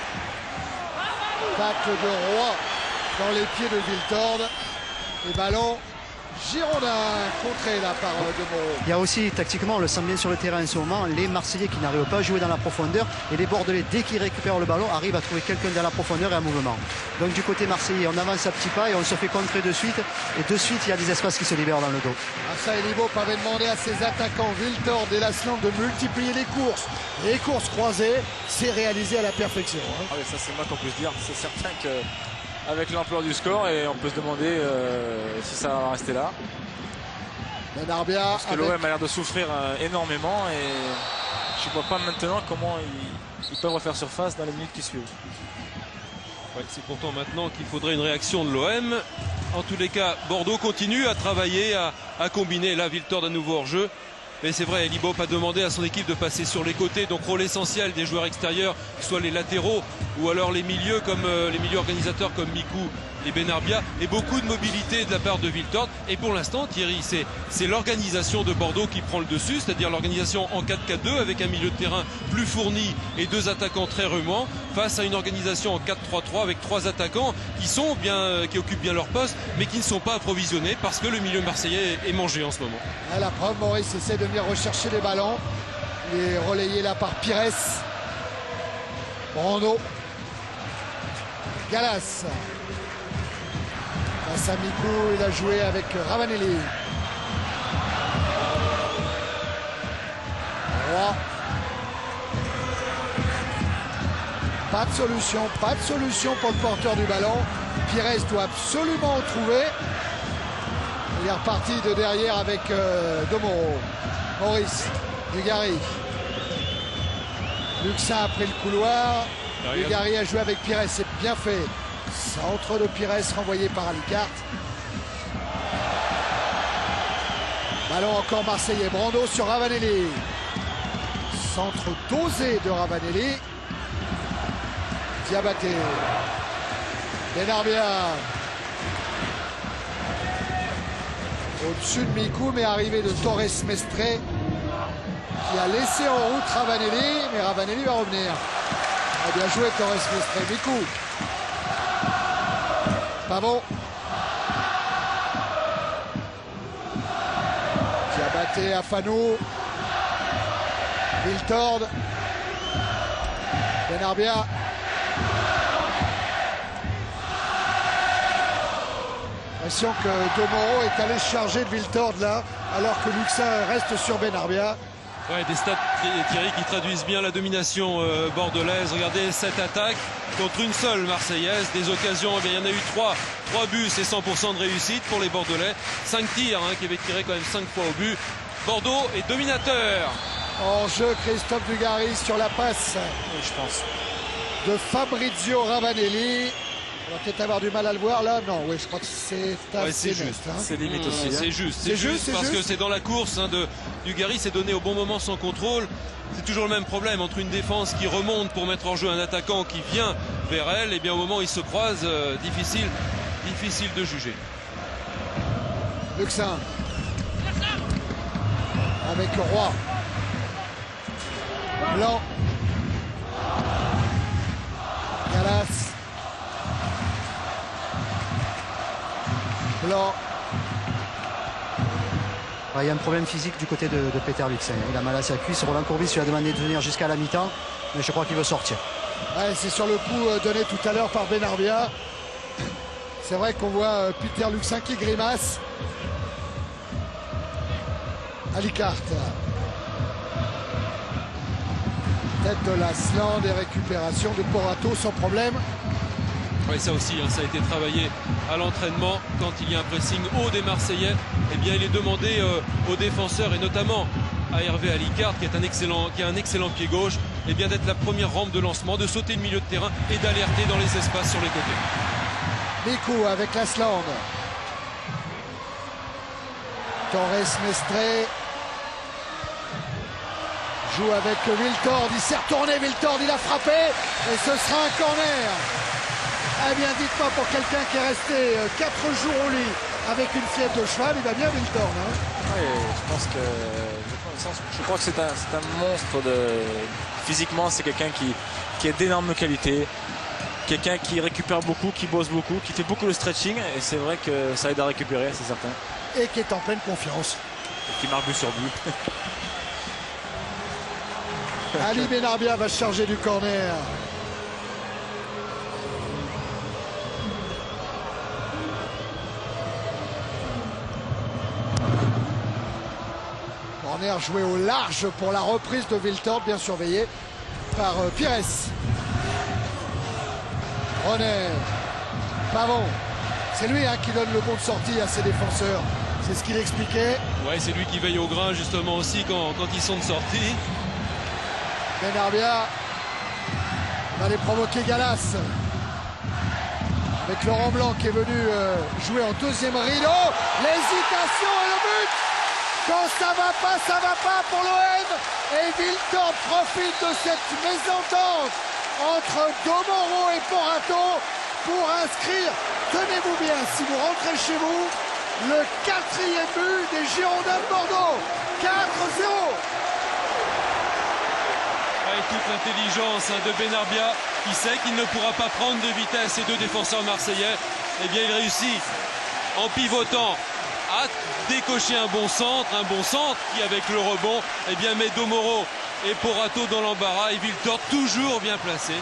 tacle de Roy dans les pieds de Viltord et ballon Girondins contré là par De Moro. Il y a aussi, tactiquement, on le sent bien sur le terrain en ce moment, les Marseillais qui n'arrivent pas à jouer dans la profondeur et les Bordelais, dès qu'ils récupèrent le ballon, arrivent à trouver quelqu'un dans la profondeur et un mouvement. Donc du côté marseillais, on avance à petits pas et on se fait contrer de suite. Et de suite, il y a des espaces qui se libèrent dans le dos. Ça, Elibop avait demandé à ses attaquants Wiltord et Lasland de multiplier les courses. Les courses croisées, c'est réalisé à la perfection. Ah oui, ça c'est le moins qu'on puisse dire. C'est certain qu'avec l'ampleur du score, et on peut se demander si ça va rester là. Benarbia Parce que l'OM a l'air de souffrir énormément et je ne vois pas maintenant comment ils peuvent refaire surface dans les minutes qui suivent. Ouais, c'est pourtant maintenant qu'il faudrait une réaction de l'OM. En tous les cas, Bordeaux continue à travailler, à combiner. Là, Wiltord à nouveau hors jeu. Mais c'est vrai, Elibop a demandé à son équipe de passer sur les côtés. Donc rôle essentiel des joueurs extérieurs, soit les latéraux ou alors les milieux comme les milieux organisateurs comme Mikou et Benarbia. Et beaucoup de mobilité de la part de Wiltord. Et pour l'instant, Thierry, c'est l'organisation de Bordeaux qui prend le dessus, c'est-à-dire l'organisation en 4-4-2 avec un milieu de terrain plus fourni et deux attaquants très remuants face à une organisation en 4-3-3 avec trois attaquants qui occupent bien leur poste mais qui ne sont pas approvisionnés parce que le milieu marseillais est mangé en ce moment. À la preuve, Maurice essaie de venir rechercher les ballons. Il est relayé là par Pires. Brando. Galas. Face à Mikou, il a joué avec Ravanelli. Roy. Pas de solution pour le porteur du ballon. Pires doit absolument en trouver. Il est reparti de derrière avec De Moro. Maurice, Dugarry. Luxin a pris le couloir. Dugarry a joué avec Pires, c'est bien fait. Centre de Pires renvoyé par Alicart. Ballon encore marseillais. Brando sur Ravanelli. Centre dosé de Ravanelli. Diabaté. Benarbia. Au-dessus de Mikou, mais arrivé de Torres Mestre qui a laissé en route Ravanelli, mais Ravanelli va revenir. A bien joué Torres Mestre. Mikou. Pavon. Diabaté à Fanou. Wiltord. Benarbia. L'impression que De Moro est allé charger de Wiltord là, alors que Luxin reste sur Benarbia. Ouais, des stats, Thierry, qui traduisent bien la domination bordelaise. Regardez cette attaque contre une seule marseillaise. Des occasions, eh bien, il y en a eu 3 buts, c'est 100% de réussite pour les Bordelais. 5 tirs qui avaient tiré quand même 5 fois au but. Bordeaux est dominateur. En jeu, Christophe Dugarry sur la passe. Oui, je pense. De Fabrizio Ravanelli. On va peut-être avoir du mal à le voir là. Non, oui, je crois que c'est assez juste. C'est limite aussi. C'est juste parce que c'est dans la course de Dugarry, c'est donné au bon moment sans contrôle. C'est toujours le même problème entre une défense qui remonte pour mettre en jeu un attaquant qui vient vers elle. Et bien au moment où ils se croisent, difficile de juger. Luxin. Avec Roy. Blanc. Galas. Blanc. Il y a un problème physique du côté de Peter Luxin. Il a mal à sa cuisse. Roland Courbis lui a demandé de venir jusqu'à la mi-temps, mais je crois qu'il veut sortir. Ouais, c'est sur le coup donné tout à l'heure par Benarbia. C'est vrai qu'on voit Peter Luxin qui grimace. Alicart. Tête de Lasland et récupération de Porato sans problème. Oui, ça aussi, ça a été travaillé à l'entraînement. Quand il y a un pressing haut des Marseillais, eh bien, il est demandé aux défenseurs et notamment à Hervé Alicart, qui a un excellent pied gauche, eh bien, d'être la première rampe de lancement, de sauter le milieu de terrain et d'alerter dans les espaces sur les côtés. Mikou avec Lasland. Torres Mestre joue avec Wiltord. Il s'est retourné, Wiltord, il a frappé et ce sera un corner. Eh bien, dites-moi, pour quelqu'un qui est resté 4 jours au lit avec une fièvre de cheval, il va bien Wiltord. Oui, je pense que je crois que c'est un monstre physiquement. C'est quelqu'un qui est d'énorme qualité, quelqu'un qui récupère beaucoup, qui bosse beaucoup, qui fait beaucoup de stretching, et c'est vrai que ça aide à récupérer, c'est certain. et qui est en pleine confiance. Qui marque but sur but. Ali Benarbia va se charger du corner. Corner joué au large pour la reprise de Wiltord, bien surveillé par Pires. René, Pavon, c'est lui qui donne le bon de sortie à ses défenseurs. C'est ce qu'il expliquait. Ouais, c'est lui qui veille au grain justement aussi quand ils sont de sortie. Benarbia va aller provoquer Gallas. Avec Laurent Blanc qui est venu jouer en deuxième rideau. L'hésitation et le but. Quand ça va pas pour l'OM. Et Wiltord profite de cette mésentente entre Domoro et Porato pour inscrire, tenez-vous bien, si vous rentrez chez vous, le 4e but des Girondins de Bordeaux. 4-0. Avec toute l'intelligence de Benarbia, qui sait qu'il ne pourra pas prendre de vitesse ces deux défenseurs marseillais, eh bien il réussit en pivotant à décocher un bon centre qui avec le rebond eh bien met Domoro et Porato dans l'embarras et Wiltord toujours bien placé.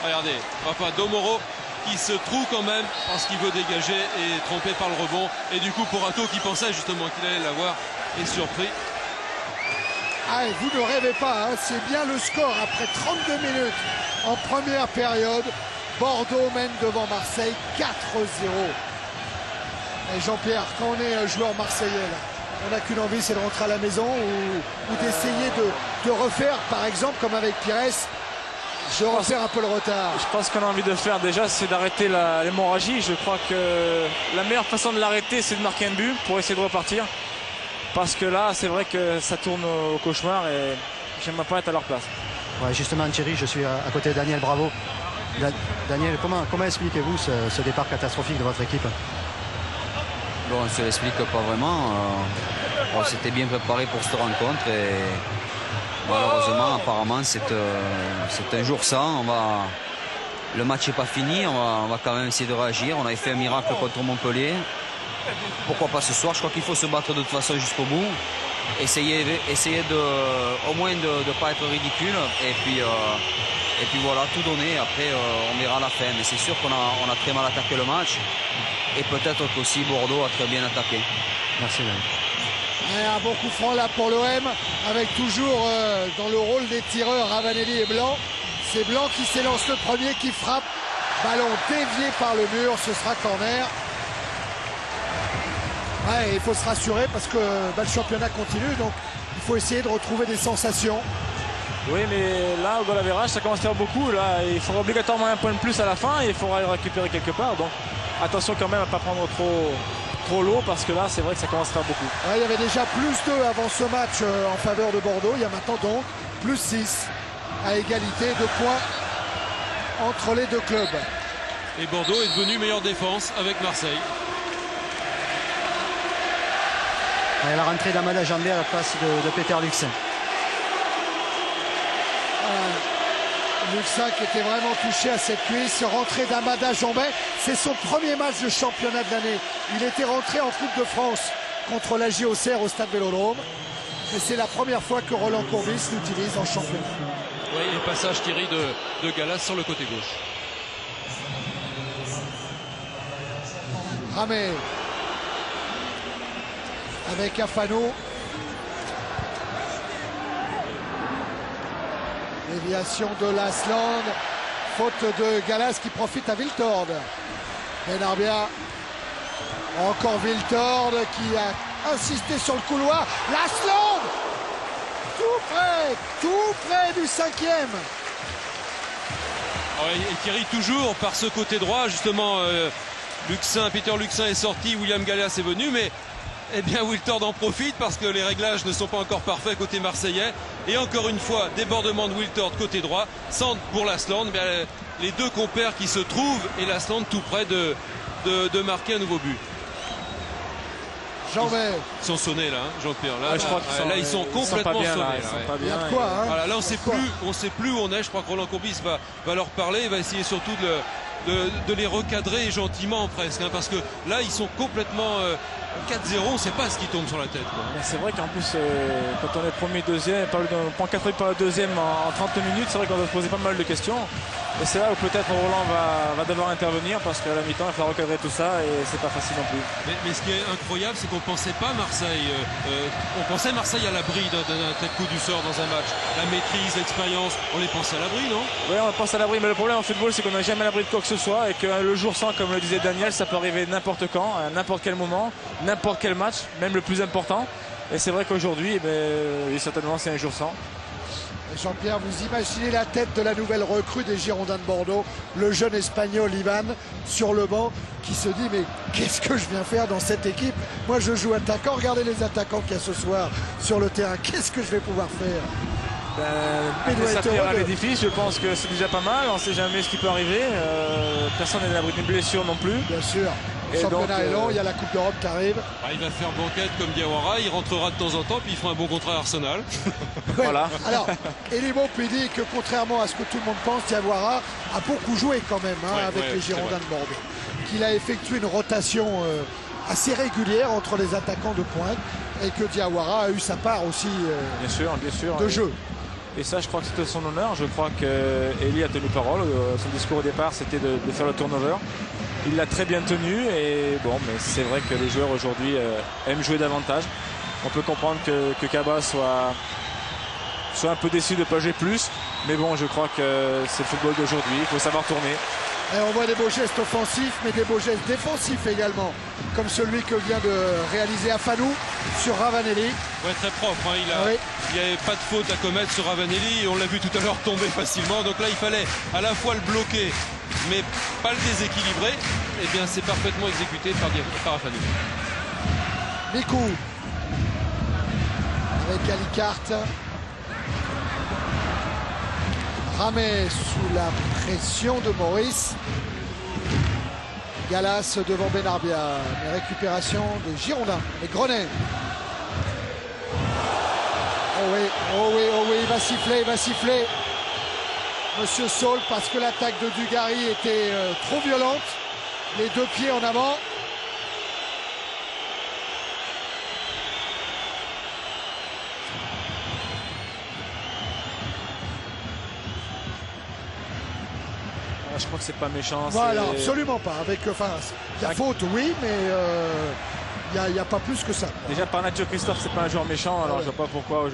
Regardez, enfin Domoro qui se trouve quand même parce qu'il veut dégager et trompé par le rebond, et du coup Porato qui pensait justement qu'il allait l'avoir est surpris. Ah, et vous ne rêvez pas, c'est bien le score après 32 minutes en première période. Bordeaux mène devant Marseille 4-0. Et Jean-Pierre, quand on est joueur marseillais, là, on n'a qu'une envie, c'est de rentrer à la maison ou d'essayer de refaire, par exemple, comme avec Pires, de refaire un peu le retard. Je pense qu'on a envie de faire déjà, c'est d'arrêter l'hémorragie. Je crois que la meilleure façon de l'arrêter, c'est de marquer un but pour essayer de repartir. Parce que là, c'est vrai que ça tourne au cauchemar et j'aimerais pas être à leur place. Ouais, justement, Thierry, je suis à côté de Daniel Bravo. Daniel, comment expliquez-vous ce départ catastrophique de votre équipe? Bon, on ne se l'explique pas vraiment. On s'était bien préparé pour cette rencontre et malheureusement, apparemment, c'est un jour sans. Le match n'est pas fini, on va quand même essayer de réagir. On avait fait un miracle contre Montpellier. Pourquoi pas ce soir? Je crois qu'il faut se battre de toute façon jusqu'au bout. Essayer au moins de ne pas être ridicule. Et puis voilà, tout donner. Après, on verra la fin. Mais c'est sûr qu'on a très mal attaqué le match. Et peut-être qu'aussi Bordeaux a très bien attaqué. Merci. Un bon coup franc là pour l'OM, avec toujours dans le rôle des tireurs Ravanelli et Blanc. C'est Blanc qui s'élance le premier, qui frappe. Ballon dévié par le mur, ce sera corner. Ouais, il faut se rassurer parce que le championnat continue, donc il faut essayer de retrouver des sensations. Oui, mais là, au goal average, ça commence à faire beaucoup. Là, il faudra obligatoirement un point de plus à la fin et il faudra le récupérer quelque part. Donc attention quand même à ne pas prendre trop l'eau parce que là, c'est vrai que ça commence à faire beaucoup. Ouais, il y avait déjà +2 avant ce match en faveur de Bordeaux. Il y a maintenant donc +6 à égalité de points entre les deux clubs. Et Bordeaux est devenu meilleure défense avec Marseille. Et la rentrée d'Amada Jambé à la place de Peter Luxin. Luxin qui était vraiment touché à cette cuisse. Rentrée d'Amada Jambé, c'est son premier match de championnat de l'année. Il était rentré en Coupe de France contre la JOCR au Stade Vélodrome. Et c'est la première fois que Roland Courbis l'utilise en championnat. Oui, et passage Thierry de Gallas sur le côté gauche. Ramé avec Afano. Déviation de Lasland. Faute de Gallas qui profite à Wiltord. Benarbia. Encore Wiltord qui a insisté sur le couloir. Lasland tout près du 5e. Et Thierry toujours par ce côté droit, justement Peter Luxin est sorti, William Gallas est venu, mais eh bien Wiltord en profite parce que les réglages ne sont pas encore parfaits côté marseillais. Et encore une fois, débordement de Wiltord côté droit, centre pour Lasland, les deux compères qui se trouvent et Lasland tout près de marquer un nouveau but. Ils sont sonnés là, Jean-Pierre. Là, je crois qu'ils ils sont complètement sonnés. Il y a de quoi, hein. Voilà, là, on sait plus où on est. Je crois que Roland Courbis va leur parler. Il va essayer surtout de les recadrer gentiment presque. Parce que là, ils sont complètement 4-0, on ne sait pas ce qui tombe sur la tête. C'est vrai qu'en plus, quand on est premier, deuxième, on prend 4 par le deuxième en 30 minutes, c'est vrai qu'on doit se poser pas mal de questions. Et c'est là où peut-être Roland va devoir intervenir parce qu'à la mi-temps, il va falloir recadrer tout ça et c'est pas facile non plus. Mais ce qui est incroyable, c'est qu'on ne pensait pas Marseille. On pensait Marseille à l'abri d'un tel coup du sort dans un match. La maîtrise, l'expérience, on les pensait à l'abri, non? Oui, on pense à l'abri, mais le problème en football, c'est qu'on n'a jamais à l'abri de quoi que ce soit et que le jour sans, comme le disait Daniel, ça peut arriver n'importe quand, à n'importe quel moment, n'importe quel match, même le plus important. Et c'est vrai qu'aujourd'hui, certainement, c'est un jour sans. Jean-Pierre, vous imaginez la tête de la nouvelle recrue des Girondins de Bordeaux, le jeune espagnol Ivan sur le banc qui se dit mais qu'est-ce que je viens faire dans cette équipe? Moi je joue attaquant, regardez les attaquants qu'il y a ce soir sur le terrain, qu'est-ce que je vais pouvoir faire? Ça pierre à l'édifice, je pense que c'est déjà pas mal, on ne sait jamais ce qui peut arriver, personne n'est à l'abri d'une blessure non plus. Bien sûr. Le championnat est long, il y a la Coupe d'Europe qui arrive. Il va faire banquette comme Diawara, il rentrera de temps en temps, puis il fera un bon contrat à Arsenal. Voilà. Alors, Elimo peut dire que contrairement à ce que tout le monde pense, Diawara a beaucoup joué quand même avec les Girondins de Bordeaux. Qu'il a effectué une rotation assez régulière entre les attaquants de pointe et que Diawara a eu sa part aussi bien sûr, de jeu. Et ça, je crois que c'était son honneur. Je crois qu'Eli a tenu parole. Son discours au départ, c'était de faire le turnover. Il l'a très bien tenu et bon, mais c'est vrai que les joueurs aujourd'hui aiment jouer davantage. On peut comprendre que Kaba soit un peu déçu de ne pas jouer plus, mais bon, je crois que c'est le football d'aujourd'hui. Il faut savoir tourner. Et on voit des beaux gestes offensifs, mais des beaux gestes défensifs également, comme celui que vient de réaliser Afanou sur Ravanelli. Ouais, très propre. Il n'y avait pas de faute à commettre sur Ravanelli. On l'a vu tout à l'heure tomber facilement. Donc là, il fallait à la fois le bloquer, mais pas le déséquilibrer. Et bien, c'est parfaitement exécuté par Afanou. Mikou avec Alicarte. Ramé sous la pression de Maurice. Galas devant Benarbia. Mais récupération des Girondins. Les Grenets. Oh oui, il va siffler, Monsieur Saul, parce que l'attaque de Dugarry était trop violente. Les deux pieds en avant. Je crois que c'est pas méchant. Voilà, absolument pas. Il y a faute, oui, mais il n'y a pas plus que ça. Déjà, par nature, Christophe, c'est pas un joueur méchant. Alors, je vois pas pourquoi,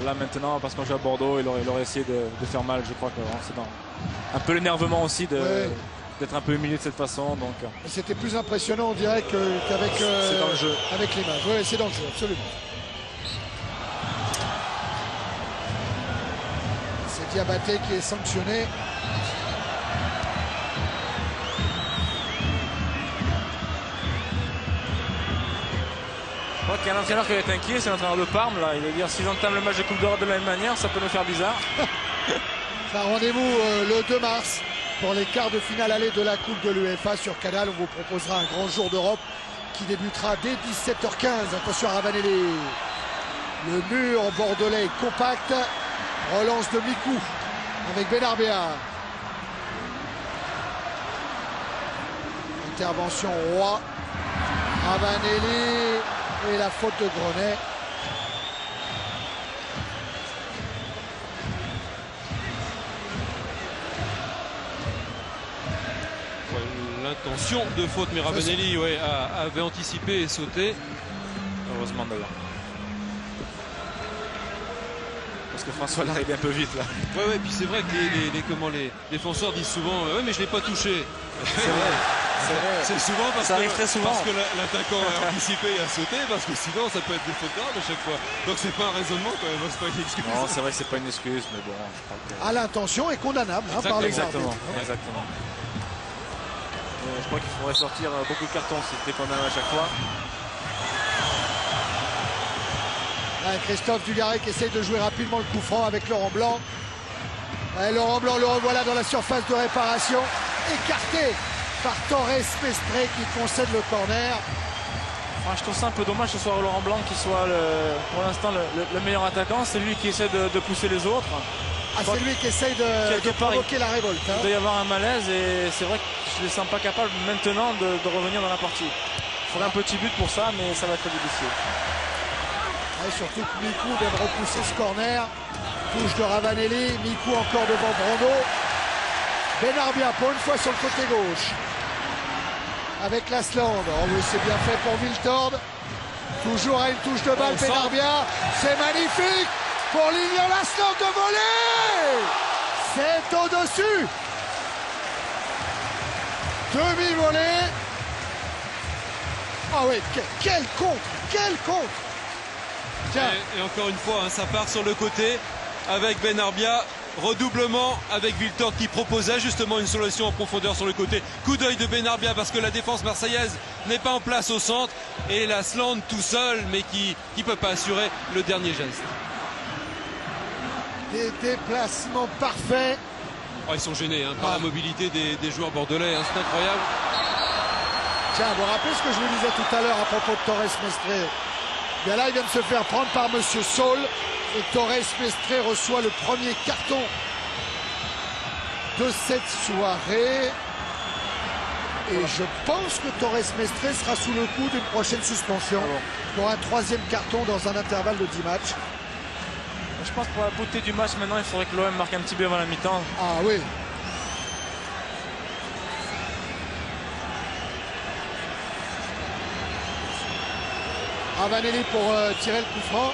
là maintenant, parce qu'on joue à Bordeaux, il aurait essayé de faire mal. Je crois que c'est dans un peu l'énervement aussi d'être un peu humilié de cette façon. C'était plus impressionnant, on dirait, qu'avec c'est dans le jeu. Avec l'image. Oui, c'est dans le jeu, absolument. C'est Diabaté qui est sanctionné. Je crois qu'il y a un entraîneur qui va être inquiet, c'est l'entraîneur de Parme. Là. Il va dire s'ils entament le match de Coupe d'Europe de la même manière, ça peut nous faire bizarre. Rendez-vous le 2 mars pour les quarts de finale aller de la Coupe de l'UEFA sur Canal. On vous proposera un grand jour d'Europe qui débutera dès 17h15. Attention à Ravanelli. Le mur bordelais est compact. Relance de Mikou avec Benarbia. Intervention Roy. Ravanelli. Et la faute de Grenet. L'intention de faute, mais Ravanelli avait anticipé et sauté. Heureusement d'ailleurs. Parce que François l'arrive un peu vite là. Ouais, puis c'est vrai que les défenseurs disent souvent ouais, mais je ne l'ai pas touché. C'est vrai. C'est souvent parce ça arrive très souvent. Parce que l'attaquant a anticipé et a sauté, parce que sinon ça peut être des fautes graves à chaque fois. Donc c'est pas un raisonnement quand même, c'est pas une excuse. Non, c'est vrai que c'est pas une excuse, mais bon. À l'intention est condamnable par les Exactement. Je crois qu'il faudrait sortir beaucoup de cartons si c'était condamné à chaque fois. Christophe Dugarry qui essaye de jouer rapidement le coup franc avec Laurent Blanc. Laurent Blanc le revoilà dans la surface de réparation. Écarté par Torres Mestre qui concède le corner. Je trouve ça un peu dommage que ce soit Laurent Blanc qui soit pour l'instant le meilleur attaquant. C'est lui qui essaie de pousser les autres. C'est lui qui essaye de provoquer la révolte. Il doit y avoir un malaise et c'est vrai que je ne les sens pas capables maintenant de revenir dans la partie. Il faudrait un petit but pour ça, mais ça va être difficile. Et surtout que Mikou vient de repousser ce corner. Touche de Ravanelli, Mikou encore devant Brando. Benarbia pour une fois sur le côté gauche. Avec Lasland. Oh oui, c'est bien fait pour Wiltord. Toujours à une touche de balle, Benarbia. C'est magnifique pour Lilian Lasland de voler. C'est au-dessus. Demi-volée. Ah oui, quel contre. Quel contre. Tiens. Et encore une fois, hein, ça part sur le côté avec Benarbia. Redoublement avec Wiltord qui proposait justement une solution en profondeur sur le côté. Coup d'œil de Benarbia parce que la défense marseillaise n'est pas en place au centre. Et Lasland tout seul, mais qui ne peut pas assurer le dernier geste. Des déplacements parfaits. Oh, ils sont gênés hein, par la mobilité des joueurs bordelais. Hein, c'est incroyable. Tiens, vous vous rappelez ce que je vous disais tout à l'heure à propos de Torres Mestre. Bien là, il vient de se faire prendre par Monsieur Saul. Et Torres Mestre reçoit le premier carton de cette soirée. Et je pense que Torres Mestre sera sous le coup d'une prochaine suspension pour un troisième carton dans un intervalle de 10 matchs. Je pense que pour la beauté du match, maintenant, il faudrait que l'OM marque un petit but avant la mi-temps. Ah oui. Ravanelli pour tirer le coup franc.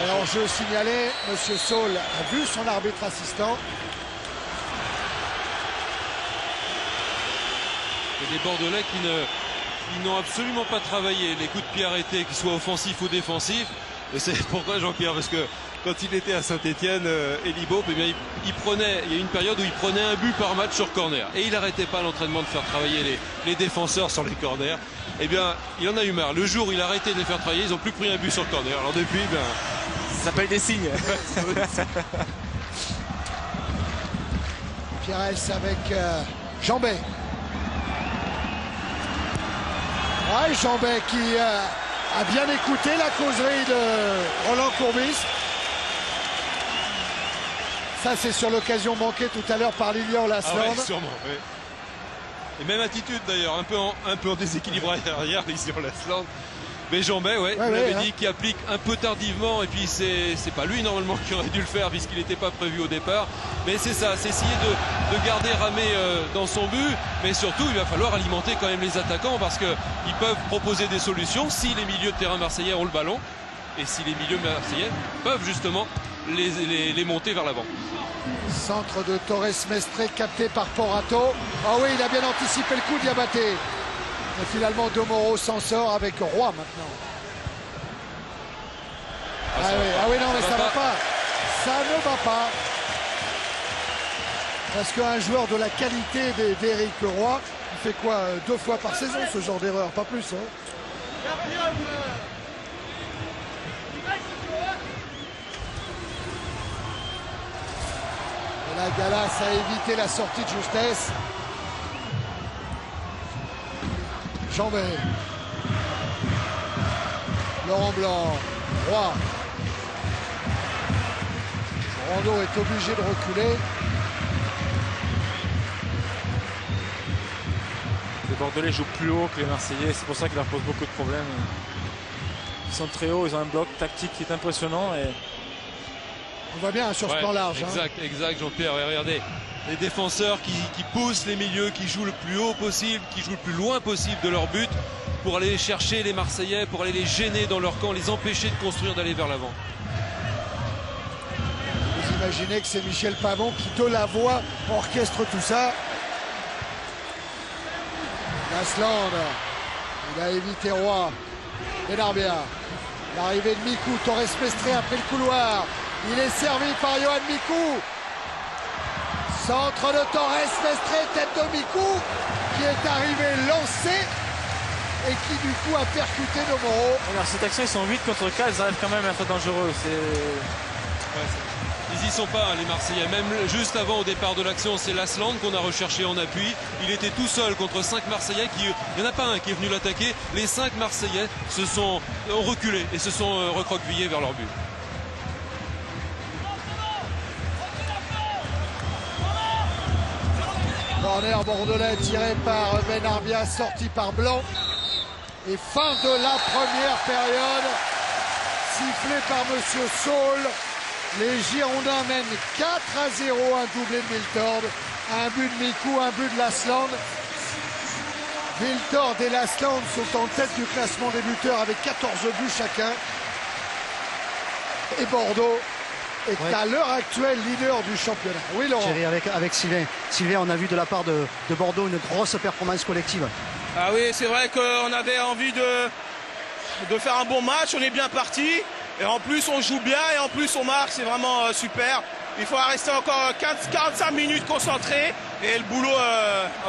Alors, jeu signalé, Monsieur Saul a vu son arbitre assistant. Et des Bordelais qui n'ont absolument pas travaillé les coups de pied arrêtés, qu'ils soient offensifs ou défensifs. Et c'est pourquoi Jean-Pierre, parce que quand il était à Saint-Etienne, Elie Baup, eh bien, il y a une période où il prenait un but par match sur corner. Et il n'arrêtait pas l'entraînement de faire travailler les défenseurs sur les corners. Eh bien, il en a eu marre. Le jour où il a arrêté de les faire travailler, ils n'ont plus pris un but sur corner. Alors depuis, ça s'appelle des signes. Pierres avec Jambet. Ouais, Jambet qui a bien écouté la causerie de Roland Courbis. Ça, c'est sur l'occasion manquée tout à l'heure par Lilian Lasland. Ah ouais, sûrement, oui. Et même attitude d'ailleurs, un peu en déséquilibre arrière, Lilian Lasland. Mais Jambet, vous l'avez dit, qui applique un peu tardivement. Et puis c'est pas lui normalement qui aurait dû le faire puisqu'il n'était pas prévu au départ. Mais c'est ça, c'est essayer de garder Ramé dans son but. Mais surtout, il va falloir alimenter quand même les attaquants parce qu'ils peuvent proposer des solutions si les milieux de terrain marseillais ont le ballon. Et si les milieux marseillais peuvent justement les monter vers l'avant. Centre de Torres Mestre capté par Porato. Ah oui, il a bien anticipé le coup de Diabaté. Et finalement, Domoro s'en sort avec Roy maintenant. Ah oui, non, mais ça va pas. Ça ne va pas. Parce qu'un joueur de la qualité d'Éric Roy, il fait quoi 2 fois par saison ce genre d'erreur, pas plus. Hein. Et là, Gallas a évité la sortie de justesse. Jambet. Laurent Blanc. Roy. Brando est obligé de reculer. Les Bordelais jouent plus haut que les Marseillais, c'est pour ça qu'ils leur posent beaucoup de problèmes. Ils sont très hauts, ils ont un bloc tactique qui est impressionnant. Et on voit bien sur ce plan large. Exact, Jean-Pierre. Regardez, les défenseurs qui poussent les milieux, qui jouent le plus haut possible, qui jouent le plus loin possible de leur but pour aller chercher les Marseillais, pour aller les gêner dans leur camp, les empêcher de construire, d'aller vers l'avant. Vous imaginez que c'est Michel Pavon qui, de la voix, orchestre tout ça. Lasland, il a évité Roy. Benarbia, l'arrivée de Mikou, Torres Mestre après le couloir. Il est servi par Yohan Mikou. Centre de Torres Mestre, tête de Mikou, qui est arrivé lancé et qui du coup a percuté Domoro. Alors cette action, ils sont 8 contre 4, ils arrivent quand même à être dangereux. Ils y sont pas, les Marseillais. Même juste avant, au départ de l'action, c'est Lasland qu'on a recherché en appui. Il était tout seul contre 5 Marseillais. Il n'y en a pas un qui est venu l'attaquer. Les 5 Marseillais ont reculé et se sont recroquevillés vers leur but. Corner bordelais tiré par Benarbia, sorti par Blanc. Et fin de la première période, sifflé par Monsieur Saul. Les Girondins mènent 4-0, un doublé de Miltord, un but de Mikou, un but de Lasland. Miltord et Lasland sont en tête du classement des buteurs avec 14 buts chacun. Et Bordeaux est à l'heure actuelle leader du championnat. Oui, Laurent. Thierry, avec Sylvain. Sylvain, on a vu de la part de Bordeaux une grosse performance collective. Ah oui, c'est vrai qu'on avait envie de faire un bon match, on est bien parti. Et en plus, on joue bien et en plus, on marque, c'est vraiment super. Il faut rester encore 45 minutes concentré et le boulot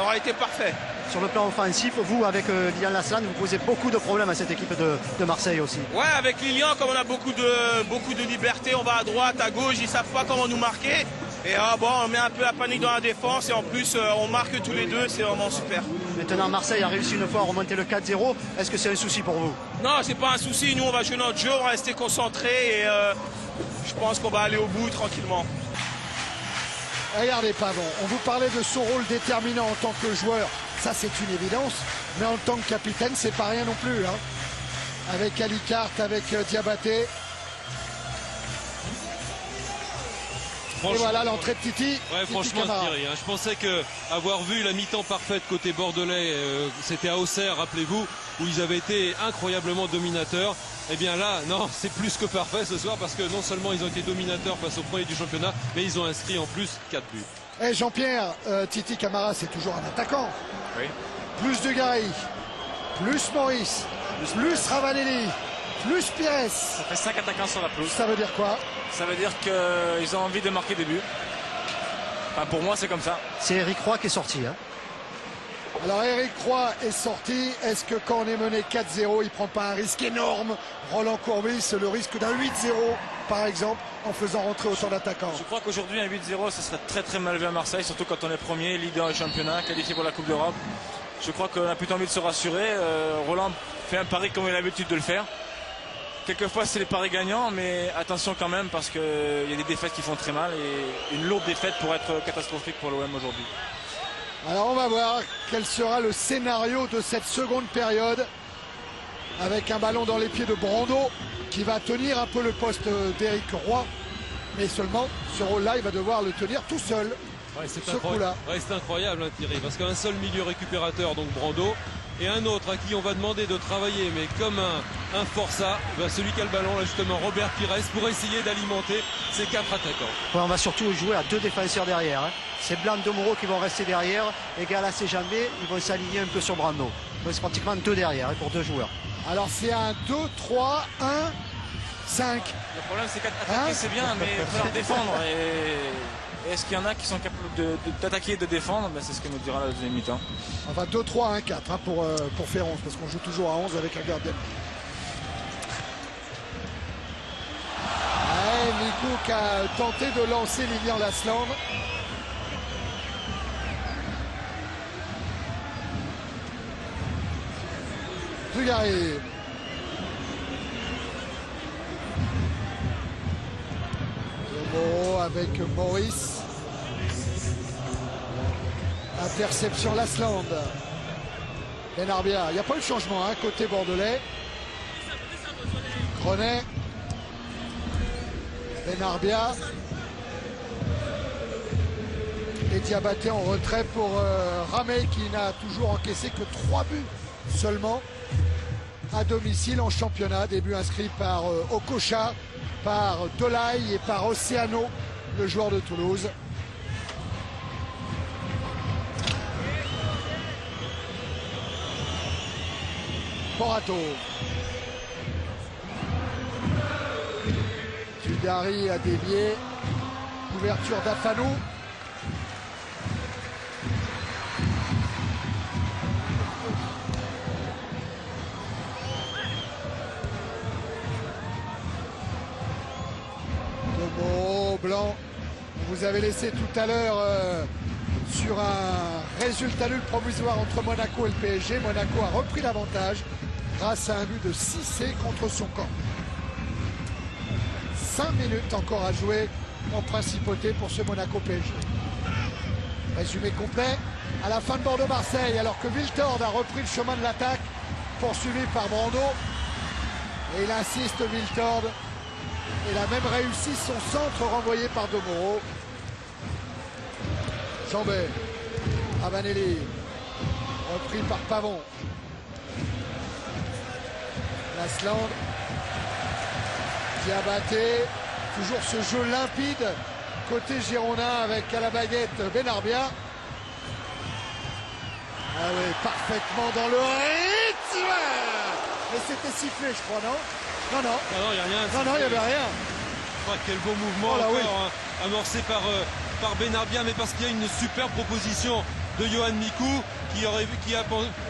aura été parfait. Sur le plan offensif, vous, avec Lilian Lasland, vous posez beaucoup de problèmes à cette équipe de Marseille aussi. Ouais, avec Lilian, comme on a beaucoup de liberté, on va à droite, à gauche, ils ne savent pas comment nous marquer. Et on met un peu la panique dans la défense et en plus, on marque tous les deux, c'est vraiment super. Maintenant, Marseille a réussi une fois à remonter le 4-0. Est-ce que c'est un souci pour vous? Non, c'est pas un souci. Nous, on va jouer notre jeu, on va rester concentrés et je pense qu'on va aller au bout tranquillement. Regardez Pavon, on vous parlait de son rôle déterminant en tant que joueur, ça c'est une évidence, mais en tant que capitaine c'est pas rien non plus. Hein. Avec Alicart, avec Diabaté. Et voilà l'entrée de Titi. Ouais, Titi franchement Camara. Thierry, je pensais que avoir vu la mi-temps parfaite côté bordelais, c'était à Auxerre, rappelez-vous, où ils avaient été incroyablement dominateurs. Et bien là, non, c'est plus que parfait ce soir parce que non seulement ils ont été dominateurs face au premier du championnat, mais ils ont inscrit en plus 4 buts. Et Jean-Pierre, Titi Camara c'est toujours un attaquant. Oui. Plus de Gary, plus Maurice, plus Ravanelli, plus Pires. Ça fait 5 attaquants sur la pelouse. Ça veut dire quoi? Ça veut dire qu'ils ont envie de marquer des buts. Enfin, pour moi, c'est comme ça. C'est Eric Roy qui est sorti. Hein. Alors Eric Roy est sorti. Est-ce que quand on est mené 4-0, il ne prend pas un risque énorme? Roland Courbis, le risque d'un 8-0 par exemple, en faisant rentrer autant d'attaquants. Je crois qu'aujourd'hui, un 8-0, ce serait très très mal vu à Marseille, surtout quand on est premier, leader du championnat, qualifié pour la Coupe d'Europe. Je crois qu'on a plutôt envie de se rassurer. Roland fait un pari comme il a l'habitude de le faire. Quelquefois c'est les paris gagnants, mais attention quand même parce qu'il y a des défaites qui font très mal et une lourde défaite pourrait être catastrophique pour l'OM aujourd'hui. Alors on va voir quel sera le scénario de cette seconde période avec un ballon dans les pieds de Brando qui va tenir un peu le poste d'Eric Roy, mais seulement ce rôle-là il va devoir le tenir tout seul. Ouais, c'est ce coup-là. Ouais, c'est incroyable hein, Thierry, parce qu'un seul milieu récupérateur, donc Brando, et un autre à qui on va demander de travailler, mais comme un forçat, ben celui qui a le ballon, là justement Robert Pires, pour essayer d'alimenter ces 4 attaquants. Ouais, on va surtout jouer à 2 défenseurs derrière. Hein. C'est Blanc de Moreau qui vont rester derrière et Galas et Jambé, ils vont s'aligner un peu sur Brando. Donc c'est pratiquement 2 derrière hein, pour 2 joueurs. Alors c'est un 2, 3, 1, 5. Le problème c'est qu'attaquer c'est bien, mais il faut falloir défendre. Et est-ce qu'il y en a qui sont capables d'attaquer et de défendre? Ben, c'est ce que nous dira la deuxième mi-temps. Enfin 2, 3, 1, 4 hein, pour faire 11 parce qu'on joue toujours à 11 avec un gardien. Mikou qui a tenté de lancer Lilian Lasland. Dugarry. Moreau avec Maurice. Interception Lasland. Benarbia. Il n'y a pas eu de changement hein, côté bordelais. Grenet. Benarbia. Et Diabaté en retrait pour Ramey qui n'a toujours encaissé que 3 buts seulement à domicile en championnat. Des buts inscrits par Okocha, par Dolaï et par Oceano, le joueur de Toulouse. Morato. Dugarry a dévié. Ouverture d'Afanou. Tomo, Blanc. Vous avez laissé tout à l'heure sur un résultat nul provisoire entre Monaco et le PSG. Monaco a repris l'avantage grâce à un but de Cissé contre son camp. 5 minutes encore à jouer en principauté pour ce Monaco PSG. Résumé complet à la fin de Bordeaux-Marseille, alors que Wiltord a repris le chemin de l'attaque, poursuivi par Brando. Et il insiste, Wiltord. Il a même réussi son centre renvoyé par Domoro. Jambet, Ravanelli, repris par Pavon. Lasland, Diabaté, toujours ce jeu limpide côté girondin avec à la baguette Benarbia. Ah oui, parfaitement dans le rythme. Mais c'était sifflé, je crois, non? Non, non. Non, il n'y a rien. Non, non, il n'y avait rien. Oh, quel beau mouvement là, encore, oui. hein, amorcé par Benarbia, mais parce qu'il y a une super proposition de Yohan Mikou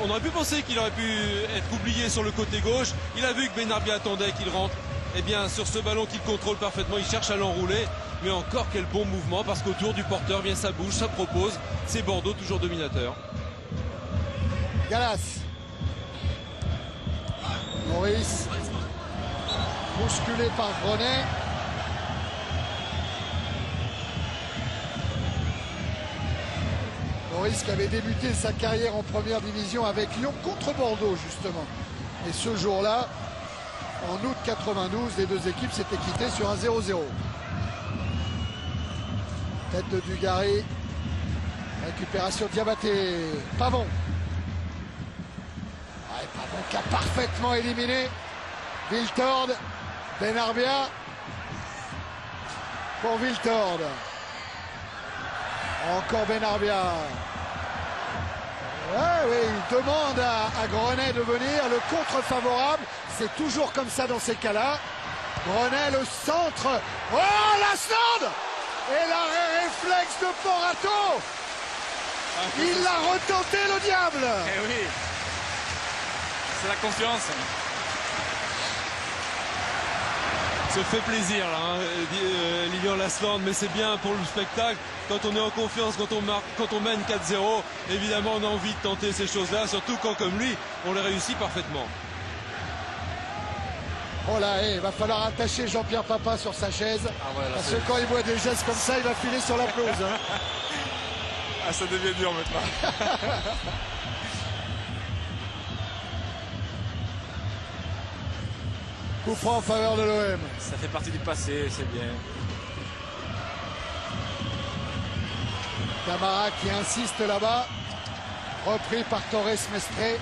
on aurait pu penser qu'il aurait pu être oublié sur le côté gauche. Il a vu que Benarbia attendait qu'il rentre. Et bien sur ce ballon qu'il contrôle parfaitement, il cherche à l'enrouler. Mais encore quel bon mouvement, parce qu'autour du porteur, bien ça bouge, ça propose. C'est Bordeaux toujours dominateur. Galas. Maurice. Bousculé par Grenet. Maurice qui avait débuté sa carrière en première division avec Lyon contre Bordeaux justement. Et ce jour-là, en août 92, les deux équipes s'étaient quittées sur un 0-0. Tête de Dugarry. Récupération Diabaté. Pavon. Ouais, Pavon qui a parfaitement éliminé Wiltord. Benarbia. Pour Wiltord. Encore Benarbia. Ouais, oui, il demande à Grenet de venir. Le contre favorable, c'est toujours comme ça dans ces cas-là. Grenet, le centre. Oh, Lasland! Et l'arrêt réflexe de Porato. Il l'a retenté, le diable. Eh oui, c'est la confiance. Se fait plaisir là, hein, Lilian Lasland, mais c'est bien pour le spectacle. Quand on est en confiance, quand on mène 4-0, évidemment on a envie de tenter ces choses-là, surtout quand comme lui, on les réussit parfaitement. Oh là, il va falloir attacher Jean-Pierre Papin sur sa chaise. Parce que quand il voit des gestes comme ça, il va filer sur la pelouse. Hein. Ah, ça devient dur maintenant. Coup franc en faveur de l'OM. Ça fait partie du passé, c'est bien. Camara qui insiste là-bas. Repris par Torres Mestre.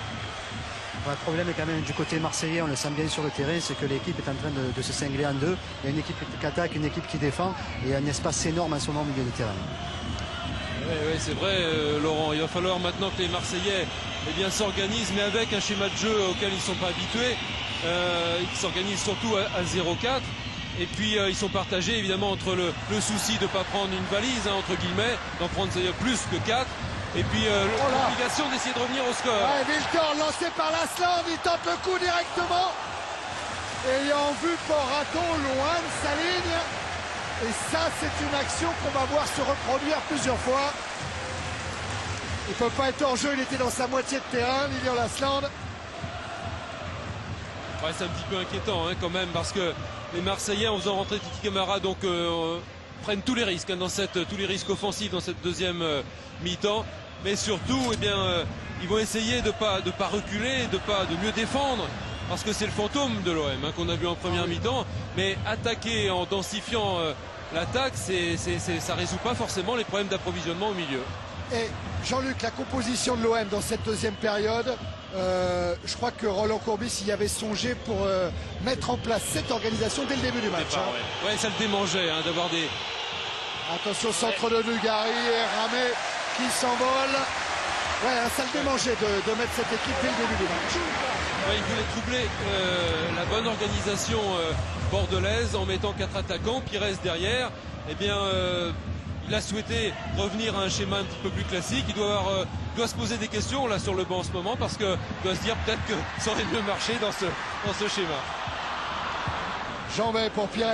Le problème est quand même du côté marseillais, on le sent bien sur le terrain, c'est que l'équipe est en train de se cingler en deux. Il y a une équipe qui attaque, une équipe qui défend, et il y a un espace énorme en ce moment au milieu de terrain. Oui, c'est vrai, Laurent. Il va falloir maintenant que les Marseillais s'organisent, mais avec un schéma de jeu auquel ils ne sont pas habitués. Ils s'organisent surtout à 0-4. Et puis ils sont partagés évidemment entre le souci de ne pas prendre une valise, hein, entre guillemets, d'en prendre plus que 4. Et puis l'obligation d'essayer de revenir au score. Ouais, Wiltord lancé par Lasland, il tente le coup directement. Ayant vu Porato loin de sa ligne. Et ça, c'est une action qu'on va voir se reproduire plusieurs fois. Il ne peut pas être hors jeu, il était dans sa moitié de terrain, Lilian Lasland. Ouais, c'est un petit peu inquiétant hein, quand même, parce que les Marseillais, en faisant rentrer Titi Camara, donc prennent tous les risques, hein, tous les risques offensifs dans cette deuxième mi-temps. Mais surtout, ils vont essayer de pas reculer, de mieux défendre. Parce que c'est le fantôme de l'OM hein, qu'on a vu en première mi-temps. Mais attaquer en densifiant l'attaque, ça ne résout pas forcément les problèmes d'approvisionnement au milieu. Et Jean-Luc, la composition de l'OM dans cette deuxième période, je crois que Roland Courbis y avait songé pour mettre en place cette organisation dès le début du match. Ouais, ça le démangeait hein, d'avoir des... Attention, centre de Dugarry et Ramé qui s'envole. Ouais, ça le démangeait de mettre cette équipe dès le début du match. Ouais, il voulait troubler la bonne organisation bordelaise en mettant 4 attaquants, Pires derrière. Il a souhaité revenir à un schéma un petit peu plus classique. Il doit se poser des questions là sur le banc en ce moment, parce qu'il doit se dire peut-être que ça aurait mieux marché dans ce schéma. Jean-Bay pour Pires.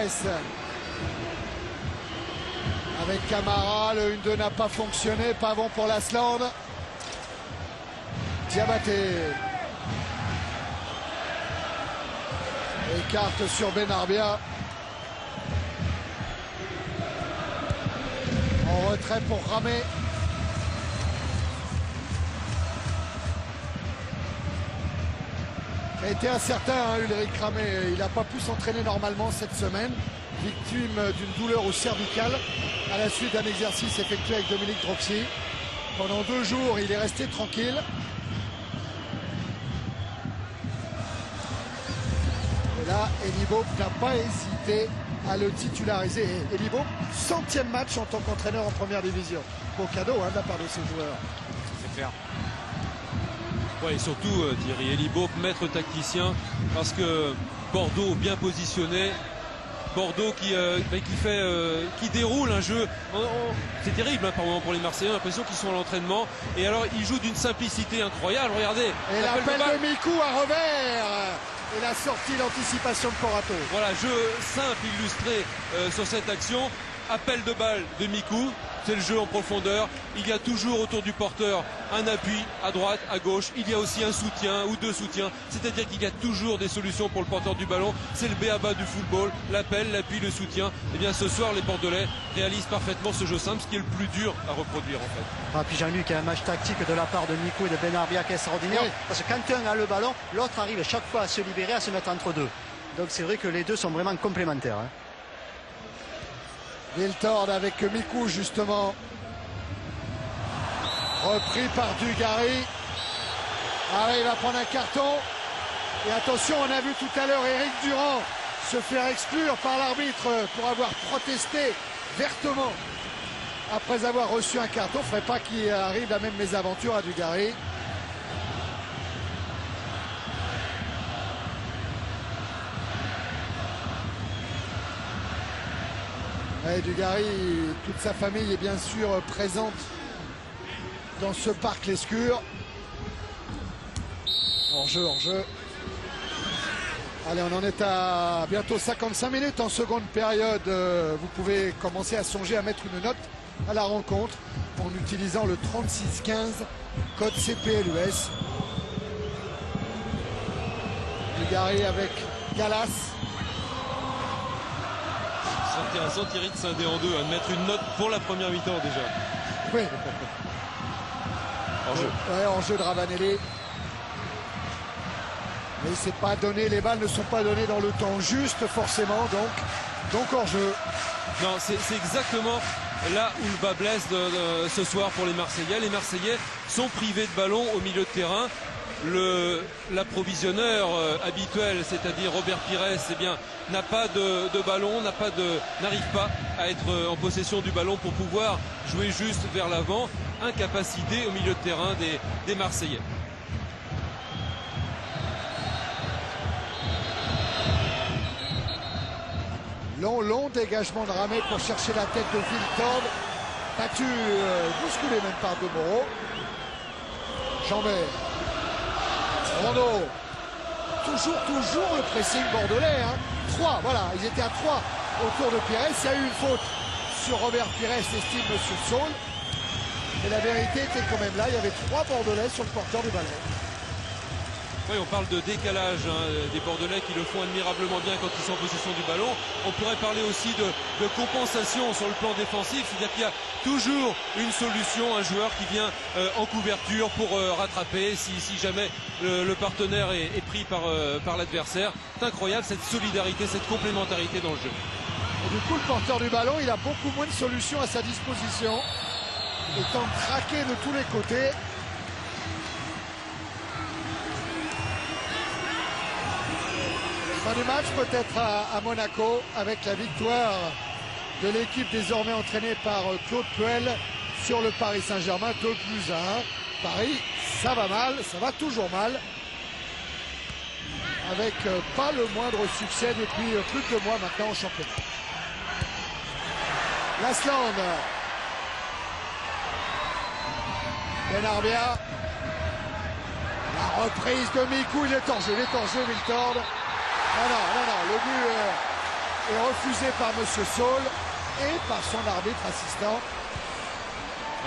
Avec Camara, le 1-2 n'a pas fonctionné. Pavon pour Lasland. Diabaté. Écarte sur Benarbia. En retrait pour Ramé. a été incertain, hein, Ulrich Ramé. Il n'a pas pu s'entraîner normalement cette semaine, victime d'une douleur au cervical à la suite d'un exercice effectué avec Dominique Dropsy. Pendant 2 jours, il est resté tranquille. Et là, Eli Boep n'a pas hésité à le titulariser. Et Eli Boep, 100e match en tant qu'entraîneur en première division. Beau cadeau, hein, de la part de ses joueurs. C'est clair. Ouais, et surtout Thierry Eli Boep, maître tacticien, parce que Bordeaux bien positionné, Bordeaux qui déroule un jeu. C'est terrible hein, par moment pour les Marseillais, on a l'impression qu'ils sont à l'entraînement. Et alors ils jouent d'une simplicité incroyable. Regardez. Et l'appel de Mikou à revers. Et la sortie, l'anticipation de Porato. Voilà, jeu simple illustré sur cette action. Appel de balle de Mikou. C'est le jeu en profondeur. Il y a toujours autour du porteur un appui à droite, à gauche. Il y a aussi un soutien ou 2 soutiens. C'est-à-dire qu'il y a toujours des solutions pour le porteur du ballon. C'est le b.a.-ba du football. L'appel, l'appui, le soutien. Et bien ce soir, les Bordelais réalisent parfaitement ce jeu simple, ce qui est le plus dur à reproduire en fait. Puis Jean-Luc, il y a un match tactique de la part de Mikou et de Benarbia qui est extraordinaire. Oui. Parce que quand un a le ballon, l'autre arrive chaque fois à se libérer, à se mettre entre deux. Donc c'est vrai que les deux sont vraiment complémentaires. Hein. Wiltord avec Mikou justement. Repris par Dugarry. Il va prendre un carton. Et attention, on a vu tout à l'heure Eric Durand se faire exclure par l'arbitre pour avoir protesté vertement après avoir reçu un carton. Il ne faudrait pas qu'il arrive la même mésaventure à Dugarry. Dugarry, toute sa famille est bien sûr présente dans ce parc Lescure. Hors-jeu. Allez, on en est à bientôt 55 minutes en seconde période. Vous pouvez commencer à songer à mettre une note à la rencontre en utilisant le 3615 code CPLUS. Dugarry avec Galas. C'est intéressant Thierry de scinder en deux, de mettre une note pour la première mi-temps déjà. Oui. Hors-jeu. Ouais, hors-jeu de Ravanelli. Mais c'est pas donné, les balles ne sont pas données dans le temps juste forcément, donc hors-jeu. Non, c'est exactement là où le bas blesse ce soir pour les Marseillais. Les Marseillais sont privés de ballon au milieu de terrain. L'approvisionneur habituel, c'est-à-dire Robert Pires, n'a pas de ballon, n'arrive pas à être en possession du ballon pour pouvoir jouer juste vers l'avant. Incapacité au milieu de terrain des Marseillais. Long dégagement de Ramé pour chercher la tête de Wiltord. Battu, bousculé même par De Moreau. Jambert. Rondeau. Toujours le pressing bordelais. 3, voilà, ils étaient à 3 autour de Pires. Il y a eu une faute sur Robert Pires, estime M. Saul. Et la vérité était quand même là, il y avait 3 Bordelais sur le porteur du ballon. Oui, on parle de décalage des Bordelais qui le font admirablement bien quand ils sont en possession du ballon. On pourrait parler aussi de compensation sur le plan défensif, c'est-à-dire qu'il y a toujours une solution, un joueur qui vient en couverture pour rattraper si jamais le partenaire est pris par l'adversaire. C'est incroyable cette solidarité, cette complémentarité dans le jeu. Et du coup, le porteur du ballon, il a beaucoup moins de solutions à sa disposition. Étant traqué de tous les côtés. Fin du match peut-être à Monaco avec la victoire de l'équipe désormais entraînée par Claude Puel sur le Paris Saint-Germain 2+1. Paris, ça va mal, ça va toujours mal. Avec pas le moindre succès depuis plus de 2 mois maintenant en championnat. Lasland. Benarbia. La reprise de Mikou, il est en jeu, Wiltord. Non, le but est refusé par M. Saul et par son arbitre assistant.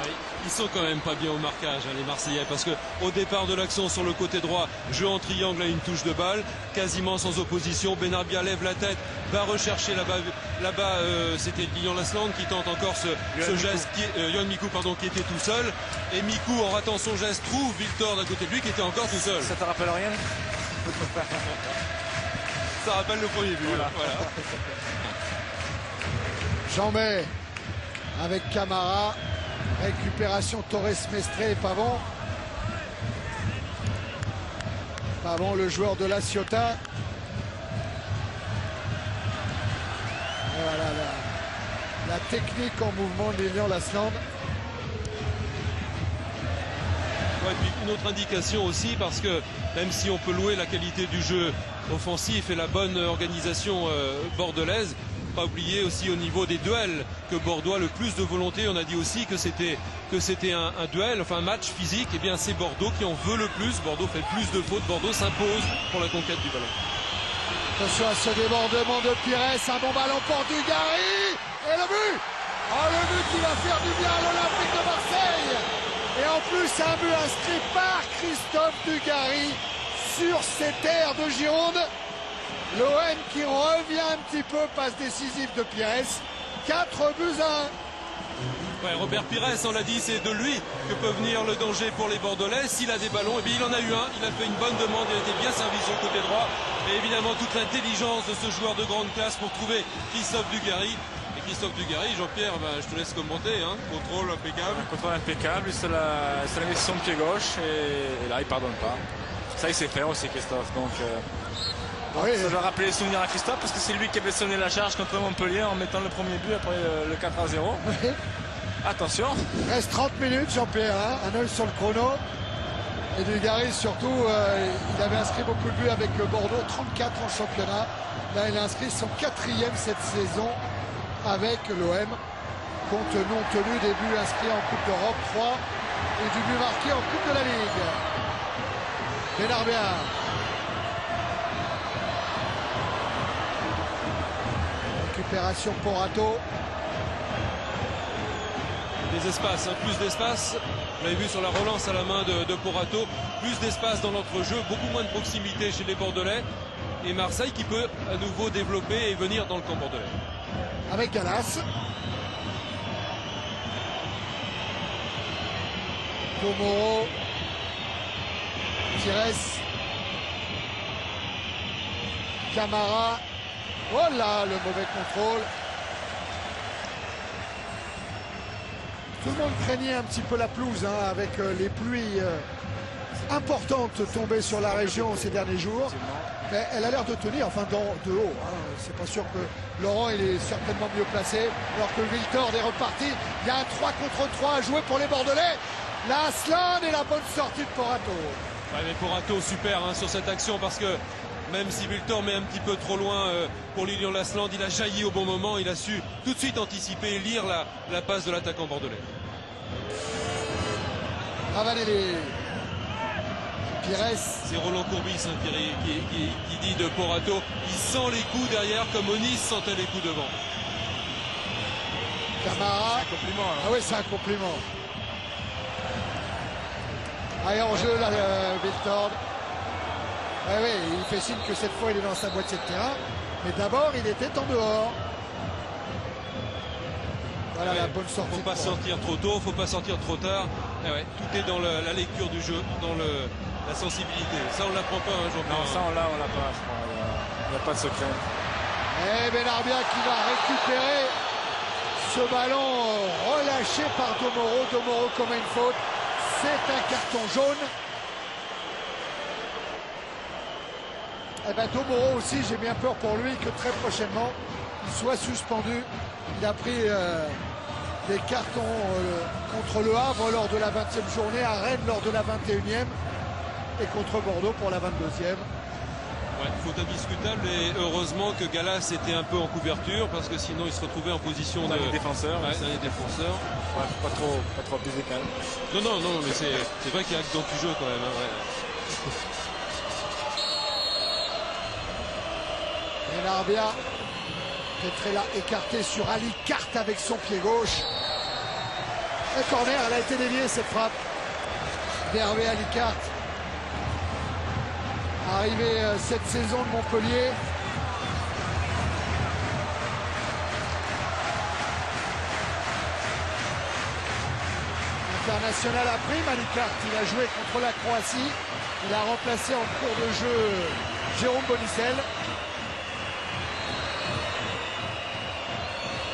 Oui, ils sont quand même pas bien au marquage, les Marseillais, parce que au départ de l'action sur le côté droit, jeu en triangle à une touche de balle, quasiment sans opposition. Benarbia lève la tête, va rechercher là-bas, c'était Guillaume Lasland qui tente encore ce geste, Yohan Mikou qui était tout seul, et Mikou en ratant son geste trouve Wiltord à côté de lui qui était encore tout seul. Ça te rappelle rien? Ça rappelle le premier but. Voilà. Jean-May avec Camara. Récupération Torres-Mestre et Pavon. Pavon, le joueur de la Ciotat. Et voilà la technique en mouvement de Lilian Lasland. Ouais, puis une autre indication aussi, parce que même si on peut louer la qualité du jeu offensif et la bonne organisation bordelaise, pas oublier aussi au niveau des duels que Bordeaux a le plus de volonté. On a dit aussi que c'était un duel, enfin un match physique. Et bien c'est Bordeaux qui en veut le plus. Bordeaux fait plus de fautes. Bordeaux s'impose pour la conquête du ballon. Attention à ce débordement de Pires, un bon ballon pour Dugarry et le but. Oh, le but qui va faire du bien à l'Olympique de Marseille. Et en plus un but inscrit par Christophe Dugarry sur ces terres de Gironde. L'OM qui revient un petit peu, passe décisive de Pires. 4 buts à 1. Ouais, Robert Pires, on l'a dit, c'est de lui que peut venir le danger pour les Bordelais. S'il a des ballons, et bien il en a eu un. Il a fait une bonne demande, il a été bien servi sur le côté droit. Et évidemment toute l'intelligence de ce joueur de grande classe pour trouver Christophe Dugarry. Et Christophe Dugarry, Jean-Pierre, je te laisse commenter. Hein. Contrôle impeccable. Contrôle impeccable, il se la met sur son pied gauche et là il pardonne pas. Ça il sait faire aussi Christophe. Donc oui. ça doit rappeler les souvenirs à Christophe parce que c'est lui qui avait sonné la charge contre Montpellier en mettant le premier but après le 4-0. Attention. Il reste 30 minutes, Jean-Pierre, hein, un œil sur le chrono. Et Dugarry surtout, il avait inscrit beaucoup de buts avec Bordeaux, 34 en championnat. Là il a inscrit son 4e cette saison avec l'OM. Compte non tenu des buts inscrits en Coupe d'Europe, 3 et du but marqué en Coupe de la Ligue. Benarbia. Récupération Porato. Des espaces, hein, plus d'espace. Vous l'avez vu sur la relance à la main de Porato. Plus d'espace dans l'entrejeu, beaucoup moins de proximité chez les Bordelais. Et Marseille qui peut à nouveau développer et venir dans le camp bordelais. Avec Galas. Domoro. Pires. Camara. Oh là, le mauvais contrôle. Tout le monde craignait un petit peu la pelouse hein, avec les pluies importantes tombées sur la région ces derniers jours. Mais elle a l'air de tenir, enfin de haut. Hein. C'est pas sûr que Laurent il est certainement mieux placé. Alors que Wiltord est reparti. Il y a un 3 contre 3 à jouer pour les Bordelais. La Slan et la bonne sortie de Porato. Ouais, mais Porato super hein, sur cette action parce que même si Wiltord met un petit peu trop loin pour Lilian Lasland, il a jailli au bon moment, il a su tout de suite anticiper et lire la passe de l'attaquant bordelais. Ravanelli. Pires. C'est Roland Courbis hein, qui dit de Porato, il sent les coups derrière comme Onis sentait les coups devant. Camara. C'est un compliment. Hein. Ah oui, c'est un compliment. Allez, en jeu, là, Wiltord. Ah oui, il fait signe que cette fois, il est dans sa moitié de terrain. Mais d'abord, il était en dehors. Voilà la bonne sortie. Faut pas sortir trop tôt, faut pas sortir trop tard. Ah ouais, tout est dans la lecture du jeu, dans la sensibilité. Ça, on l'apprend pas, hein, Jean-Pierre. Non, ça on l'a pas, je crois. Il n'y a pas de secret. Et Benarbia qui va récupérer ce ballon relâché par Domoro. Domoro commet une faute. C'est un carton jaune. Et bien Domoro aussi, j'ai bien peur pour lui que très prochainement il soit suspendu. Il a pris des cartons contre le Havre lors de la 20e journée, à Rennes lors de la 21e et contre Bordeaux pour la 22e. Ouais, faute indiscutable et heureusement que Galas était un peu en couverture parce que sinon il se retrouvait en position de défenseur. Ouais, dernier défenseur. Ouais, pas trop abuser quand même. Non, mais c'est vrai qu'il y a acte dans du jeu quand même. Hein, ouais. Benarbia, Petrella écarté sur Ali Carte avec son pied gauche. Un corner, elle a été déviée cette frappe. D'Hervé Ali Carte. Arrivé cette saison de Montpellier. International à prime, Ali Carte. Il a joué contre la Croatie. Il a remplacé en cours de jeu Jérôme Bonicel.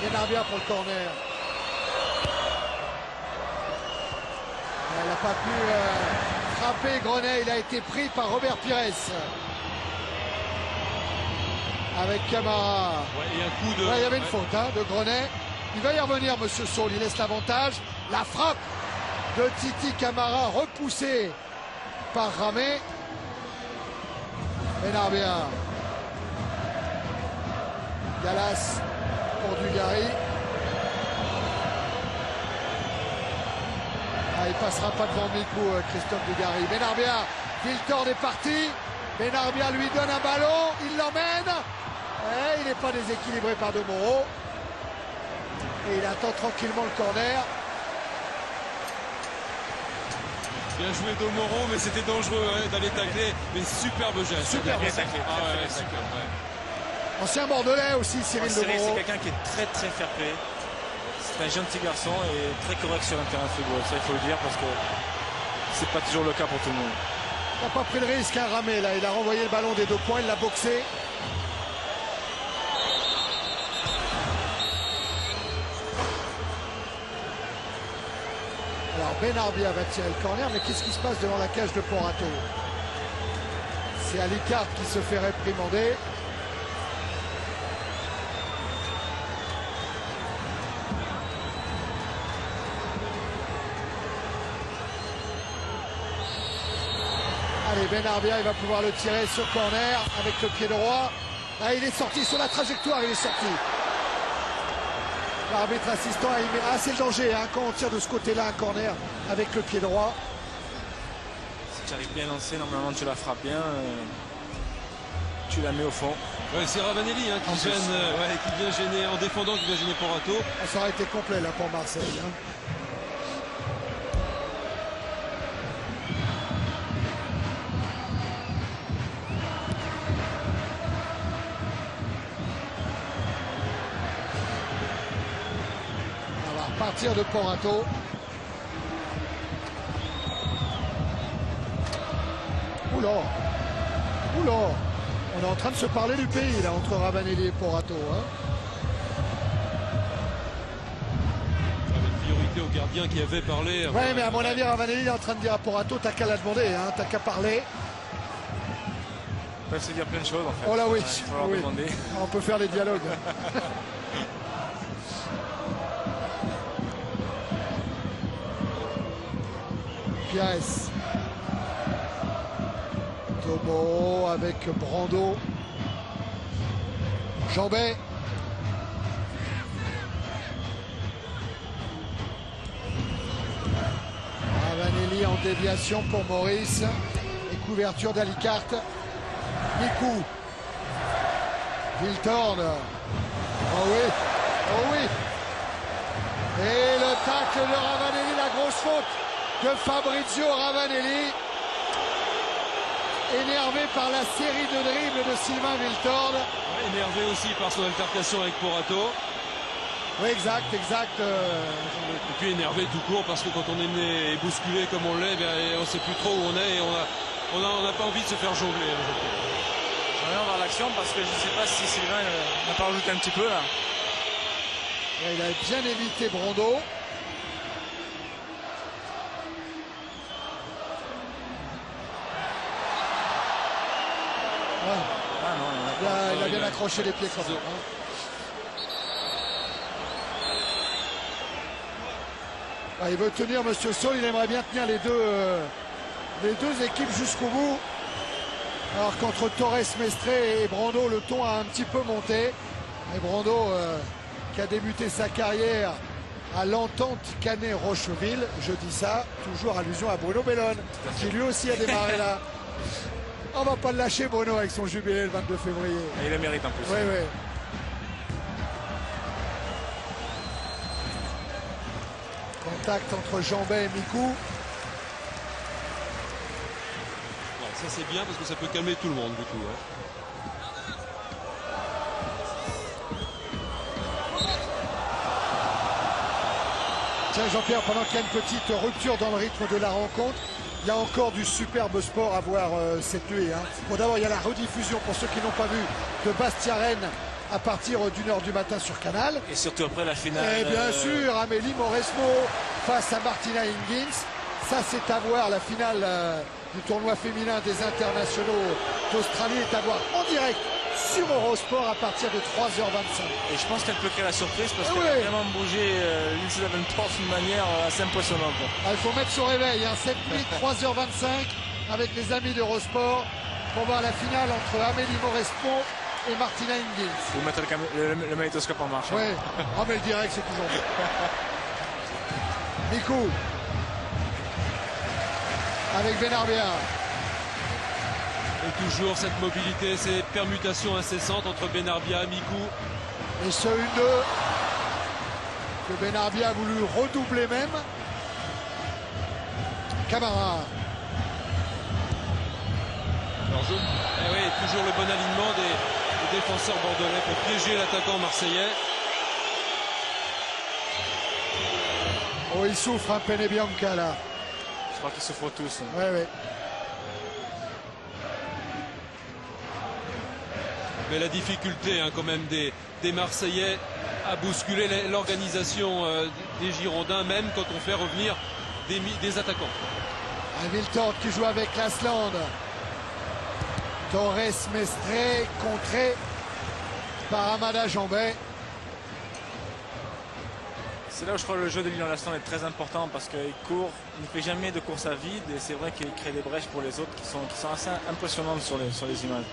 Benarbia pour le corner. Elle n'a pas pu frapper Grenet, il a été pris par Robert Pires. Avec Camara. Ouais, et un coup de... Ouais, il y avait une faute de Grenet. Il va y revenir, monsieur Saul, il laisse l'avantage. La frappe de Titi Camara repoussée par Ramé. Benarbia. Gallas pour Dugarry. Il passera pas devant Mikou, Christophe Dugarry. Benarbia, Wiltord est parti. Benarbia lui donne un ballon, il l'emmène. Et il n'est pas déséquilibré par De Moro. Et il attend tranquillement le corner. Bien joué De Moro, mais c'était dangereux d'aller tacler. Mais superbe geste. Superbe geste. taclé. Ah ouais, superbe, ouais. Ancien Bordelais aussi, Cyril De Cyril, Moro. c'est quelqu'un qui est très très fair play. C'est un gentil garçon et très correct sur un terrain de football. Ça, il faut le dire parce que c'est pas toujours le cas pour tout le monde. Il n'a pas pris le risque, Ramé, là. Il a renvoyé le ballon des 2 points, il l'a boxé. Alors Benarbia va tirer le corner, mais qu'est-ce qui se passe devant la cage de Porato? C'est Alicard qui se fait réprimander. Allez, Benarbia, il va pouvoir le tirer sur corner avec le pied droit. Ah, il est sorti sur la trajectoire, il est sorti. L'arbitre assistant a aimé. Ah, c'est le danger quand on tire de ce côté-là un corner avec le pied droit. Si tu arrives bien lancé, normalement tu la frappes bien. Tu la mets au fond. Ouais, c'est Ravanelli qui vient gêner en défendant, qui vient gêner Porato. Ça aurait été complet là pour Marseille. Partir de Porato. Oula. Oula. On est en train de se parler du pays là entre Ravanelli et Porato. Avec priorité au gardien qui avait parlé. Ouais, mais à mon avis, Ravanelli est en train de dire à Porato, t'as qu'à la demander, t'as qu'à parler. On peut se dire plein de choses en fait. Oh là oui, oui. On peut faire des dialogues. Pires. Tomo avec Brando. Jambet. Ravanelli en déviation pour Maurice. Et couverture d'Alicart. Mikou. Wiltord. Oh oui. Oh oui. Et le tacle de Ravanelli, la grosse faute de Fabrizio Ravanelli, énervé par la série de dribbles de Sylvain Wiltord. Énervé aussi par son altercation avec Porato. Oui, exact. Et puis énervé tout court parce que quand on est né et bousculé comme on l'est, on ne sait plus trop où on est et on n'a pas envie de se faire jongler. Je reviens voir l'action parce que je ne sais pas si Sylvain n'a pas rajouté un petit peu là. Et il a bien évité Brando. Il a bien accroché les pieds. Il veut tenir Monsieur Saul, il aimerait bien tenir les deux équipes jusqu'au bout. Alors qu'entre Torres Mestre et Brando, le ton a un petit peu monté. Et Brando qui a débuté sa carrière à l'Entente Canet-Rocheville, je dis ça, toujours allusion à Bruno Bellone, qui lui aussi a démarré là. On va pas le lâcher Bruno avec son jubilé le 22 février. Et il le mérite en plus. Oui. Contact entre Jambet et Mikou. Ça c'est bien parce que ça peut calmer tout le monde du coup. Tiens Jean-Pierre, pendant qu'il y a une petite rupture dans le rythme de la rencontre, Il y a encore du superbe sport à voir cette nuit. Hein. Bon, d'abord, il y a la rediffusion pour ceux qui n'ont pas vu de Bastia-Rennes à partir d'1h du matin sur Canal. Et surtout après la finale. Et bien sûr, Amélie Mauresmo face à Martina Hingis. Ça, c'est à voir. La finale du tournoi féminin des internationaux d'Australie est à voir en direct sur Eurosport à partir de 3h25. Et je pense qu'elle peut créer la surprise parce qu'elle a vraiment bougé Lindsay Davenport d'une manière assez impressionnante. Il faut mettre son réveil, hein, cette nuit 3h25 avec les amis d'Eurosport pour voir la finale entre Amélie Mauresmo et Martina Hingis. Vous mettez le magnétoscope en marche. Oui, oh, mais le direct c'est toujours bien. Mikou avec Benarbia. Et toujours cette mobilité, ces permutations incessantes entre Benarbia et Mikou. Et ce 1-2 que Benarbia a voulu redoubler même. Camara. Et oui, toujours le bon alignement des défenseurs bordelais pour piéger l'attaquant marseillais. Oh, il souffre un Pene Bianca là. Je crois qu'ils souffrent tous. Oui, oui. Mais la difficulté quand même des Marseillais à bousculer l'organisation des Girondins, même quand on fait revenir des attaquants. Hamilton qui joue avec l'Asland. Torres Mestre contré par Amada Jambet. C'est là où je crois que le jeu de Lilian Lasland est très important parce qu'il court, il ne fait jamais de course à vide et c'est vrai qu'il crée des brèches pour les autres qui sont assez impressionnantes sur les images.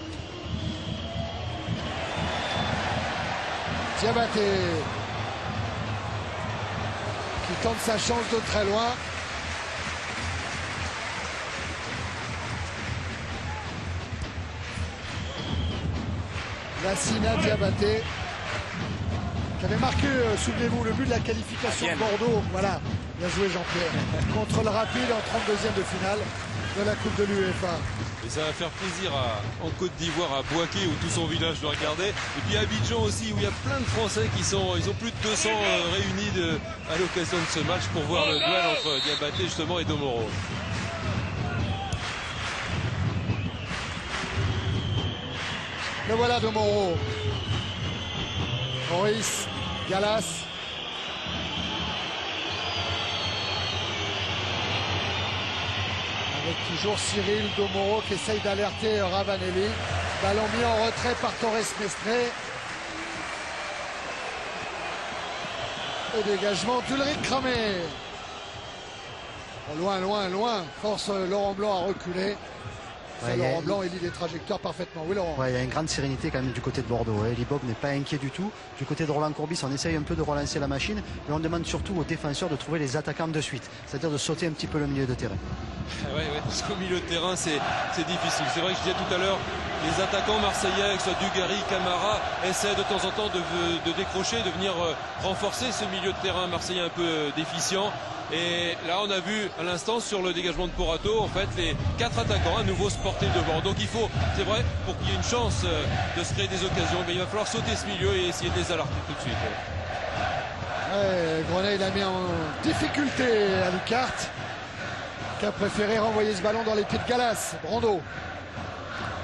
Diabaté qui tente sa chance de très loin. Lassina Diabaté qui avait marqué, souvenez-vous, le but de la qualification de Bordeaux. Voilà, bien joué Jean-Pierre. Contre le Rapide en 32e de finale de la Coupe de l'UEFA. Et ça va faire plaisir en Côte d'Ivoire, à Bouaké, où tout son village doit regarder. Et puis à Abidjan aussi, où il y a plein de Français ils ont plus de 200 réunis à l'occasion de ce match pour voir le duel entre Diabaté justement et Domoro. Le voilà Domoro. Maurice Galas. Avec toujours Cyril Domoro qui essaye d'alerter Ravanelli. Ballon mis en retrait par Torres Mestre. Et dégagement d'Ulrich Cramé. Loin, loin, loin. Force Laurent Blanc à reculer. Ouais, Laurent Blanc élit les trajectoires parfaitement. Oui, Laurent. Ouais, il y a une grande sérénité quand même du côté de Bordeaux. Hein. Libop n'est pas inquiet du tout. Du côté de Roland Courbis, on essaye un peu de relancer la machine, mais on demande surtout aux défenseurs de trouver les attaquants de suite, c'est-à-dire de sauter un petit peu le milieu de terrain. Ouais, parce qu'au milieu de terrain, c'est difficile. C'est vrai que je disais tout à l'heure, les attaquants marseillais, que ce soit Dugarry, Camara, essaient de temps en temps de décrocher, de venir renforcer ce milieu de terrain marseillais un peu déficient. Et là, on a vu à l'instant sur le dégagement de Porato, en fait, les 4 attaquants à nouveau sportifs de Bordeaux. Donc il faut, c'est vrai, pour qu'il y ait une chance de se créer des occasions, mais il va falloir sauter ce milieu et essayer de les alerter tout de suite. Ouais, Grenet, il a mis en difficulté à Lucart, qui a préféré renvoyer ce ballon dans les pieds de Galas. Brando.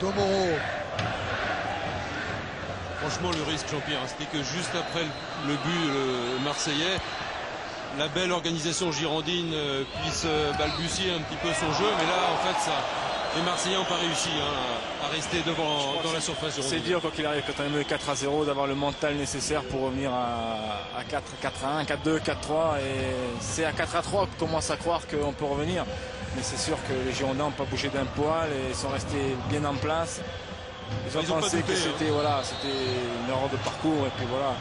Domoro. Franchement, le risque, Jean-Pierre, c'était que juste après le but le marseillais, la belle organisation girondine puisse balbutier un petit peu son jeu, mais là en fait les Marseillais n'ont pas réussi à rester devant dans la surface girondine. C'est dur quand il arrive, quand on est mené 4-0, d'avoir le mental nécessaire pour revenir à 4-1, 4-2, 4-3, et c'est à 4-3 qu'on commence à croire qu'on peut revenir, mais c'est sûr que les Girondins n'ont pas bougé d'un poil et sont restés bien en place. Ils ont pensé que c'était une erreur de parcours et puis voilà.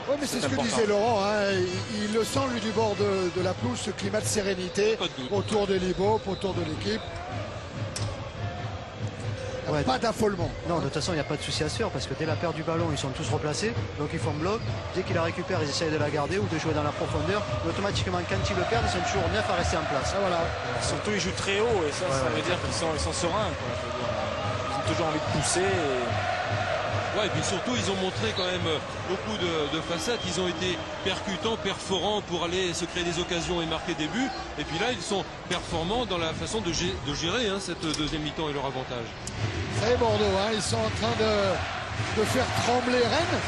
Oui, mais c'est ce que disait Laurent, hein. Il le sent lui du bord de la pelouse, ce climat de sérénité autour des Libop, autour de l'équipe. Ouais. Pas d'affolement. Non, de toute façon, il n'y a pas de souci à se faire parce que dès la perte du ballon, ils sont tous replacés. Donc ils font bloc. Dès qu'ils la récupèrent, ils essayent de la garder ou de jouer dans la profondeur. Mais automatiquement, quand ils le perdent, ils sont toujours 9 à rester en place. Ah, voilà. Surtout, ils jouent très haut et ça veut dire qu'ils sont sereins. Quoi. Ils ont toujours envie de pousser. Ouais, et puis surtout, ils ont montré quand même beaucoup de facettes. Ils ont été percutants, perforants pour aller se créer des occasions et marquer des buts. Et puis là, ils sont performants dans la façon de gérer cette deuxième mi-temps et leur avantage. Vous savez, Bordeaux, hein, ils sont en train de faire trembler Rennes,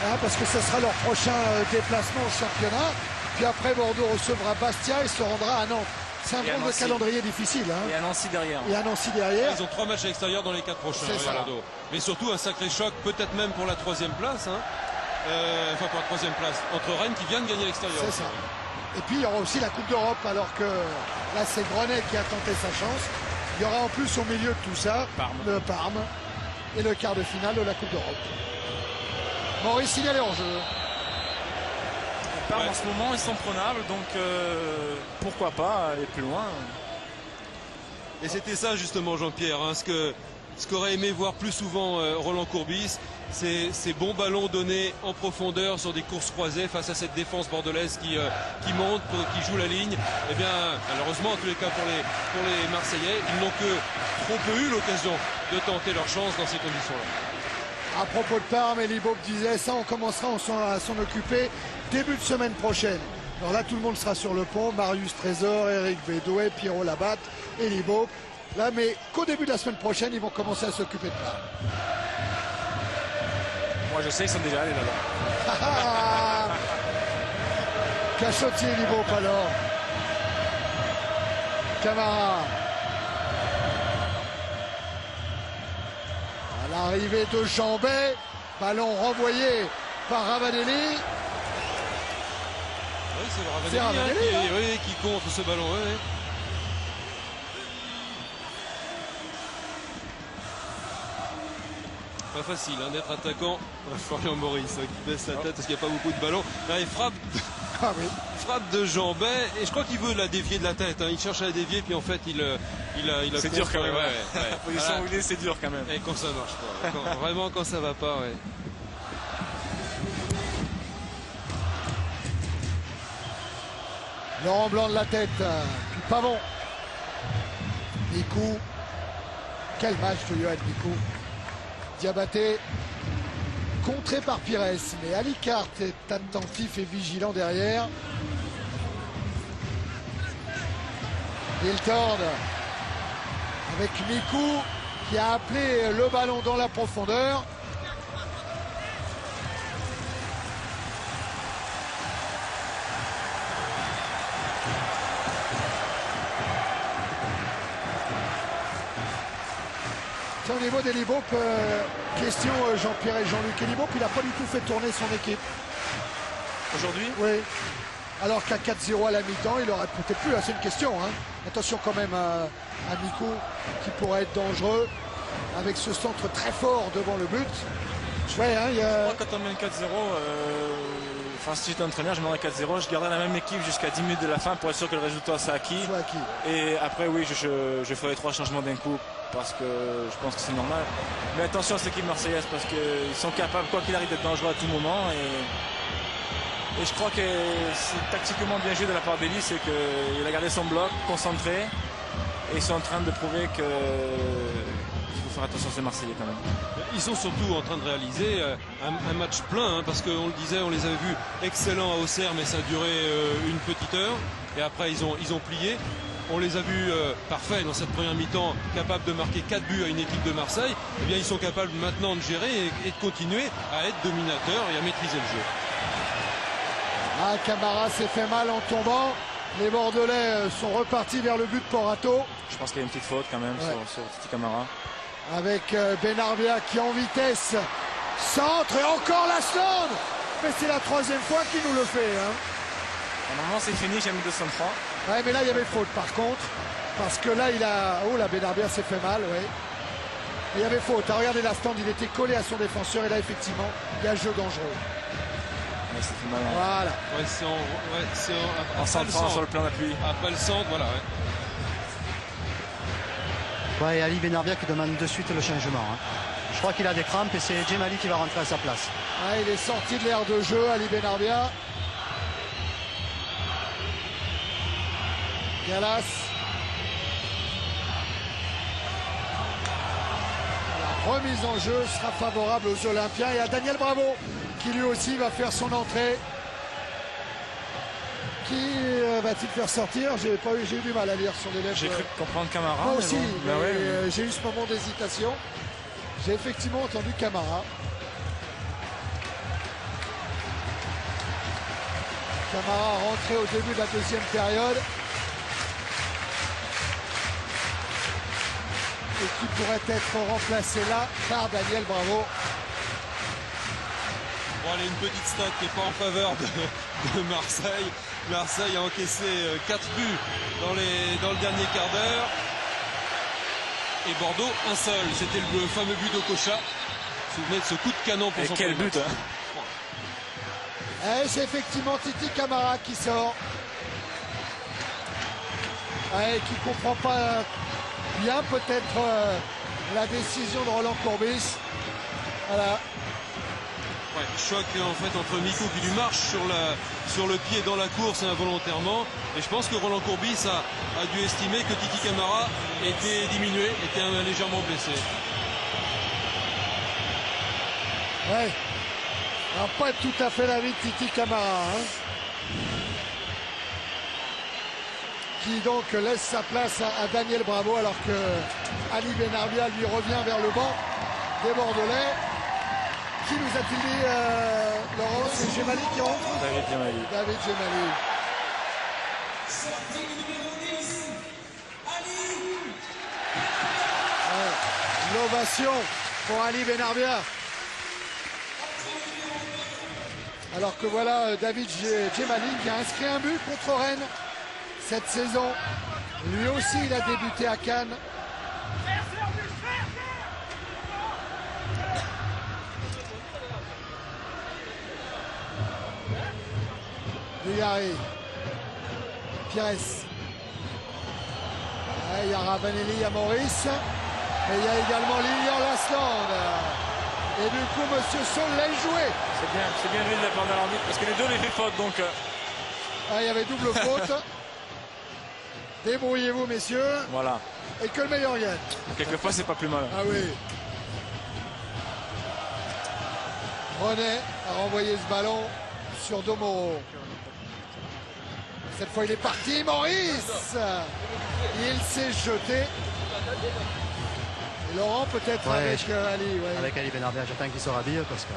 hein, parce que ce sera leur prochain déplacement au championnat. Puis après, Bordeaux recevra Bastia et se rendra à Nantes. C'est un drôle de calendrier difficile. Hein. Et à Nancy derrière. Et à Nancy derrière. Ils ont 3 matchs à l'extérieur dans les 4 prochains. C'est ça. Bordeaux. Mais surtout un sacré choc, peut-être même pour la 3e place. Hein. Enfin, pour la 3e place. Entre Rennes qui vient de gagner à l'extérieur. C'est ça. Et puis, il y aura aussi la Coupe d'Europe, alors que là, c'est Grenelle qui a tenté sa chance. Il y aura en plus au milieu de tout ça, le Parme et le quart de finale de la Coupe d'Europe. Maurice Signal est en jeu. En ce moment, ils sont prenables, donc pourquoi pas aller plus loin. Et c'était ça justement, Jean-Pierre, hein, ce qu'aurait aimé voir plus souvent Roland Courbis, c'est ces bons ballons donnés en profondeur sur des courses croisées face à cette défense bordelaise qui monte, qui joue la ligne. Eh bien, malheureusement, en tous les cas pour les Marseillais, ils n'ont que trop peu eu l'occasion de tenter leur chance dans ces conditions-là. À propos de Parme, Elie Bob disait ça, on commencera à s'en occuper début de semaine prochaine. Alors là, tout le monde sera sur le pont. Marius Trésor, Eric Bédoué, Pierrot Labatte, Elie Bob. Là, mais qu'au début de la semaine prochaine, ils vont commencer à s'occuper de Parme. Moi, je sais qu'ils sont déjà allés là-bas. Cachotier, Elie Bob alors. Camara. À l'arrivée de Jambet, ballon renvoyé par Ravanelli. Oui, c'est Ravanelli qui contre ce ballon. Oui. Pas facile d'être attaquant. Florian Maurice qui baisse la tête parce qu'il n'y a pas beaucoup de ballons. Là, il frappe. Frappe de Jambet et je crois qu'il veut la dévier de la tête. Il cherche à la dévier puis en fait il a c'est dur quand même. La position où il est, c'est dur quand même. Et quand ça marche pas. Vraiment quand ça va pas. Ouais. Laurent Blanc de la tête, puis Pavon. Mikou. Quel match de Yoann Mikou. Diabaté. Contré par Pires, mais Alicart est attentif et vigilant derrière. Hiltord avec Mikou qui a appelé le ballon dans la profondeur. Au niveau d'Elie Bob, question Jean-Pierre et Jean-Luc. Elie Bob, il n'a pas du tout fait tourner son équipe. Aujourd'hui? Oui. Alors qu'à 4-0 à la mi-temps, il aurait peut-être plus. C'est une question. Hein. Attention quand même à Mikou qui pourrait être dangereux avec ce centre très fort devant le but. Ouais, hein, Je crois que quand on mène 4-0, si j'étais entraîneur, je mènerais 4-0. Je garderais la même équipe jusqu'à 10 minutes de la fin pour être sûr que le résultat soit acquis. Et après, oui, je ferai 3 changements d'un coup parce que je pense que c'est normal. Mais attention à cette équipe marseillaise parce qu'ils sont capables, quoi qu'il arrive, d'être dangereux à tout moment. Et je crois que c'est tactiquement bien joué de la part d'Elie, c'est qu'il a gardé son bloc, concentré. Et ils sont en train de prouver qu'il faut faire attention à ces Marseillais quand même. Ils sont surtout en train de réaliser un match plein, parce qu'on le disait, on les avait vus excellents à Auxerre, mais ça a duré une petite heure. Et après, ils ont plié. On les a vus parfaits dans cette première mi-temps, capables de marquer 4 buts à une équipe de Marseille. Eh bien, ils sont capables maintenant de gérer et de continuer à être dominateurs et à maîtriser le jeu. Camara s'est fait mal en tombant. Les Bordelais sont repartis vers le but de Porato. Je pense qu'il y a une petite faute quand même sur Titi Camara. Avec Benarbia qui en vitesse centre et encore Lasland. Mais c'est la 3e fois qu'il nous le fait. Hein. Normalement c'est fini, j'ai mis 203. Ouais, mais là il y avait faute par contre. Parce que là il a. Oh là, Benarbia s'est fait mal, ouais. Il y avait faute. Ah, regardez Lasland, il était collé à son défenseur et là effectivement il y a jeu dangereux. Ouais, c'est fait mal. Hein. Voilà. Ouais, c'est en centrant sur le plan d'appui. Après le centre, voilà. Ouais, et Ali Benarbia qui demande de suite le changement. Hein. Je crois qu'il a des crampes et c'est Djemali qui va rentrer à sa place. Ouais, il est sorti de l'air de jeu, Ali Benarbia. Galas. remise en jeu sera favorable aux Olympiens et à Daniel Bravo qui lui aussi va faire son entrée. Qui va-t-il faire sortir? J'ai eu du mal à lire sur les lèvres. J'ai cru comprendre Camara. Moi aussi, bon. Ouais. J'ai eu ce moment d'hésitation. J'ai effectivement entendu Camara. Camara rentré au début de la deuxième période. Et qui pourrait être remplacé là par Daniel Bravo. Bon, allez, une petite stat qui n'est pas en faveur de Marseille. Marseille a encaissé 4 buts dans le dernier quart d'heure. Et Bordeaux, un seul. C'était le fameux but d'Okocha. Vous vous souvenez de ce coup de canon pour son quel but, hein. C'est effectivement Titi Camara qui sort. Qui ne comprend pas bien peut-être la décision de Roland Courbis. Voilà. Ouais, choc en fait entre Miko qui lui marche sur le pied dans la course involontairement. Et je pense que Roland Courbis a dû estimer que Titi Camara était diminué, était légèrement blessé. Ouais. Alors, pas tout à fait l'avis de Titi Camara. Hein. Qui donc laisse sa place à Daniel Bravo alors que Ali Benarbia lui revient vers le banc des Bordelais. Qui nous a-t-il dit, Laurent? C'est Gemali qui rentre? David Gemali. David Gemali. Ouais. L'ovation pour Ali Benarbia. Alors que voilà David Gemali qui a inscrit un but contre Rennes cette saison. Lui aussi, il a débuté à Cannes. Dugarry. Pires. Il y a Ravanelli, il y a Maurice. Et il y a également Lilian Lasland. Et du coup, Monsieur Sol l'a joué. C'est bien lui de la part de l'arbitre parce que les deux les fait faute donc. Il y avait double faute. Débrouillez-vous, messieurs. Voilà. Et que le meilleur gagne. Quelquefois, c'est pas plus mal. Ah oui. René a renvoyé ce ballon sur Domoro. Cette fois, il est parti. Maurice. Il s'est jeté. Et Laurent, peut-être avec Ali. Ouais. Avec Ali Benarbia, j'attends qu'il se rhabille parce que.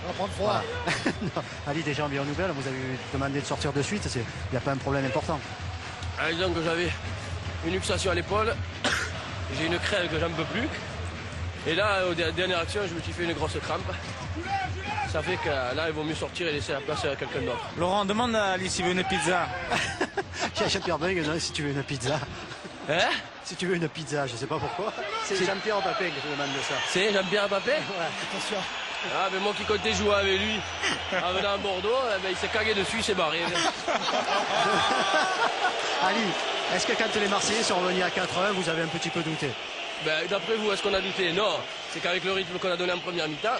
On va prendre froid. Voilà. Non, Ali, déjà en bien nouvelle, vous avez demandé de sortir de suite. Il n'y a pas un problème important. Disons que j'avais une luxation à l'épaule, j'ai une crève que j'en peux plus. Et là, aux dernières actions, je me suis fait une grosse crampe. Ça fait que là, il vaut mieux sortir et laisser la place à quelqu'un d'autre. Laurent, demande à Ali s'il veut une pizza. Jean-Pierre Papin, si tu veux une pizza. Hein? Si tu veux une pizza, je sais pas pourquoi. C'est Jean-Pierre Papin qui te demande de ça. C'est Jean-Pierre Papin? Ouais, attention. Ah, mais moi qui comptais jouer avec lui en venant à Bordeaux, il s'est cagué dessus, il s'est barré. Ali, est-ce que quand les Marseillais sont revenus à 4-1, vous avez un petit peu douté? D'après vous, est-ce qu'on a douté? Non. C'est qu'avec le rythme qu'on a donné en première mi-temps,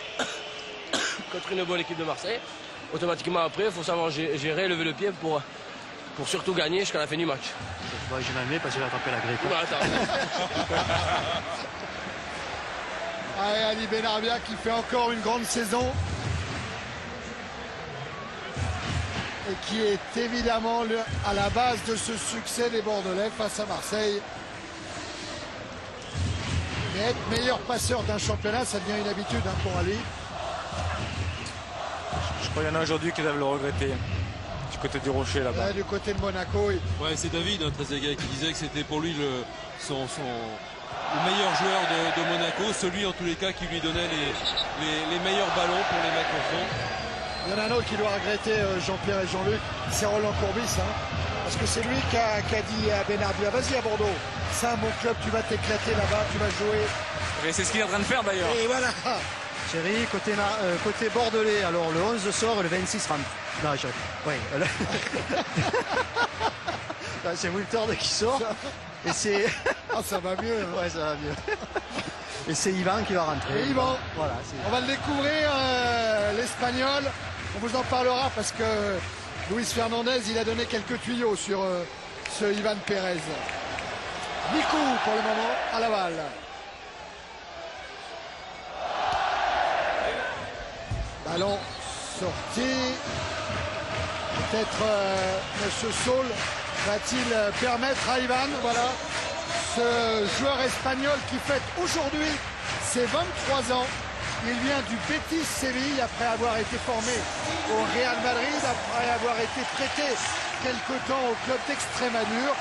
contre une bonne équipe de Marseille, automatiquement après, il faut savoir gérer, lever le pied pour surtout gagner jusqu'à la fin du match. Bon, je m'en mets parce que j'ai attrapé la grippe. Bon, attends. Allez, Ali Benarbia qui fait encore une grande saison. Et qui est évidemment à la base de ce succès des Bordelais face à Marseille. Mais être meilleur passeur d'un championnat, ça devient une habitude pour Ali. Je crois qu'il y en a aujourd'hui qui doivent le regretter. Du côté du Rocher là-bas. Du côté de Monaco. Oui. Ouais, c'est David, Trezeguet, qui disait que c'était pour lui le meilleur joueur de Monaco, celui en tous les cas qui lui donnait les meilleurs ballons pour les mettre au fond. Il y en a un autre qui doit regretter Jean-Pierre et Jean-Luc, c'est Roland Courbis. Parce que c'est lui qui a dit à Benarbia, vas-y à Bordeaux, c'est un bon club, tu vas t'éclater là-bas, tu vas jouer. Et c'est ce qu'il est en train de faire d'ailleurs. Et voilà. Chérie, côté bordelais, alors le 11 sort et le 26 rentre. Non, oui. C'est Wiltord qui sort. Et c'est. Ah, ça va mieux. Hein. Ouais, ça va mieux. Et c'est Yvan qui va rentrer. Et Yvan. Voilà, on va le découvrir, l'Espagnol. On vous en parlera parce que Luis Fernandez, il a donné quelques tuyaux sur ce Ivan Pérez. Mikou pour le moment à la balle. Ballon sorti. Peut-être Monsieur Saul va-t-il permettre à Ivan, voilà, ce joueur espagnol qui fête aujourd'hui ses 23 ans. Il vient du Betis Séville après avoir été formé au Real Madrid, après avoir été prêté quelque temps au club d'Extrémadure.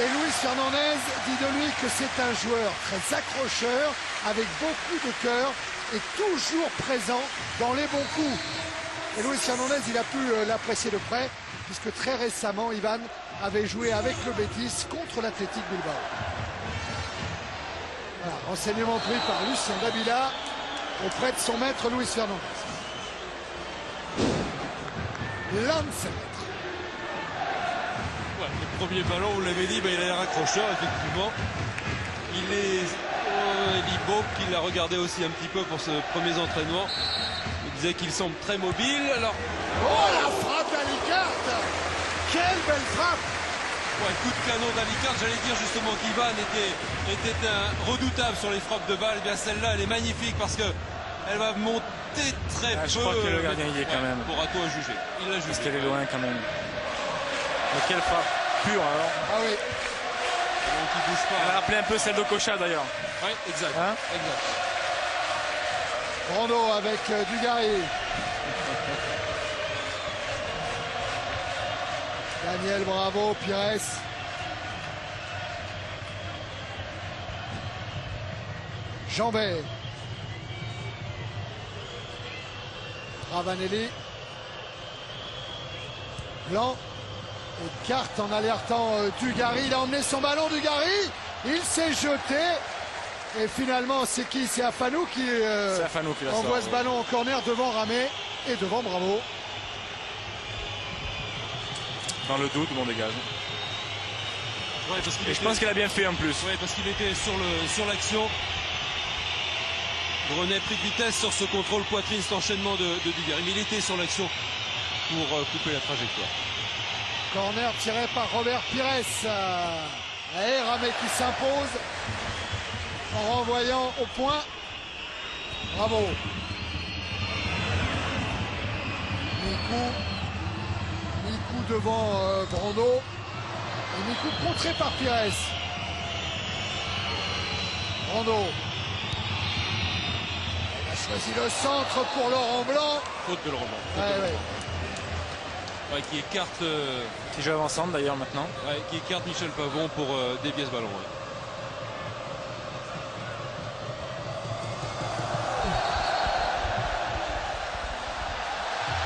Et Luis Fernandez dit de lui que c'est un joueur très accrocheur, avec beaucoup de cœur et toujours présent dans les bons coups. Et Luis Fernandez, il a pu l'apprécier de près, puisque très récemment, Ivan avait joué avec le Betis contre l'Athletic Bilbao. Voilà, renseignement pris par Lucien Dabila auprès de son maître Luis Fernandez. L'un de ses maîtres. Ouais, le premier ballon, vous l'avez dit, il a l'air accrocheur, effectivement. Il est Libo qui l'a regardé aussi un petit peu pour ce premier entraînement. Il disait qu'il semble très mobile. Alors, oh, la frappe d'Alicart! Quelle belle frappe! ouais, coup de canon d'Alicart. J'allais dire justement qu'Ivan était un redoutable sur les frappes de balle. Et bien celle-là, elle est magnifique parce que elle va monter très peu. Je crois que le gardien y est quand même. Pour Rato à juger. Il l'a jugé. Parce qu'elle est loin quand même. Mais quelle frappe pure alors. Ah oui. Donc il bouge pas. Elle a rappelé un peu celle d'Okocha d'ailleurs. Oui, exact. Hein, exact. Brando avec Dugarry. Daniel Bravo, Pires. Jambet. Ravanelli. Blanc. Et carte en alertant Dugarry. Il a emmené son ballon, Dugarry. Il s'est jeté. Et finalement, c'est qui? C'est Afanou qui envoie ce ballon en corner devant Ramé et devant Bravo. Dans le doute, on dégage. Ouais, parce et je pense qu'il a bien fait en plus. Oui, parce qu'il était sur l'action. Brenet pris de vitesse sur ce contrôle poitrine, cet enchaînement de Dugarry. Mais il était sur l'action pour couper la trajectoire. Corner tiré par Robert Pires. Et Ramé qui s'impose en renvoyant au point. Bravo. Mikou devant Brando. Et Mikou contré par Pires. Brando. Il a choisi le centre pour Laurent Blanc. Faute de Laurent Blanc. Ouais, qui écarte. Qui joue avant-centre d'ailleurs maintenant. Ouais, qui écarte Michel Pavon pour dévier ce ballon. Ouais.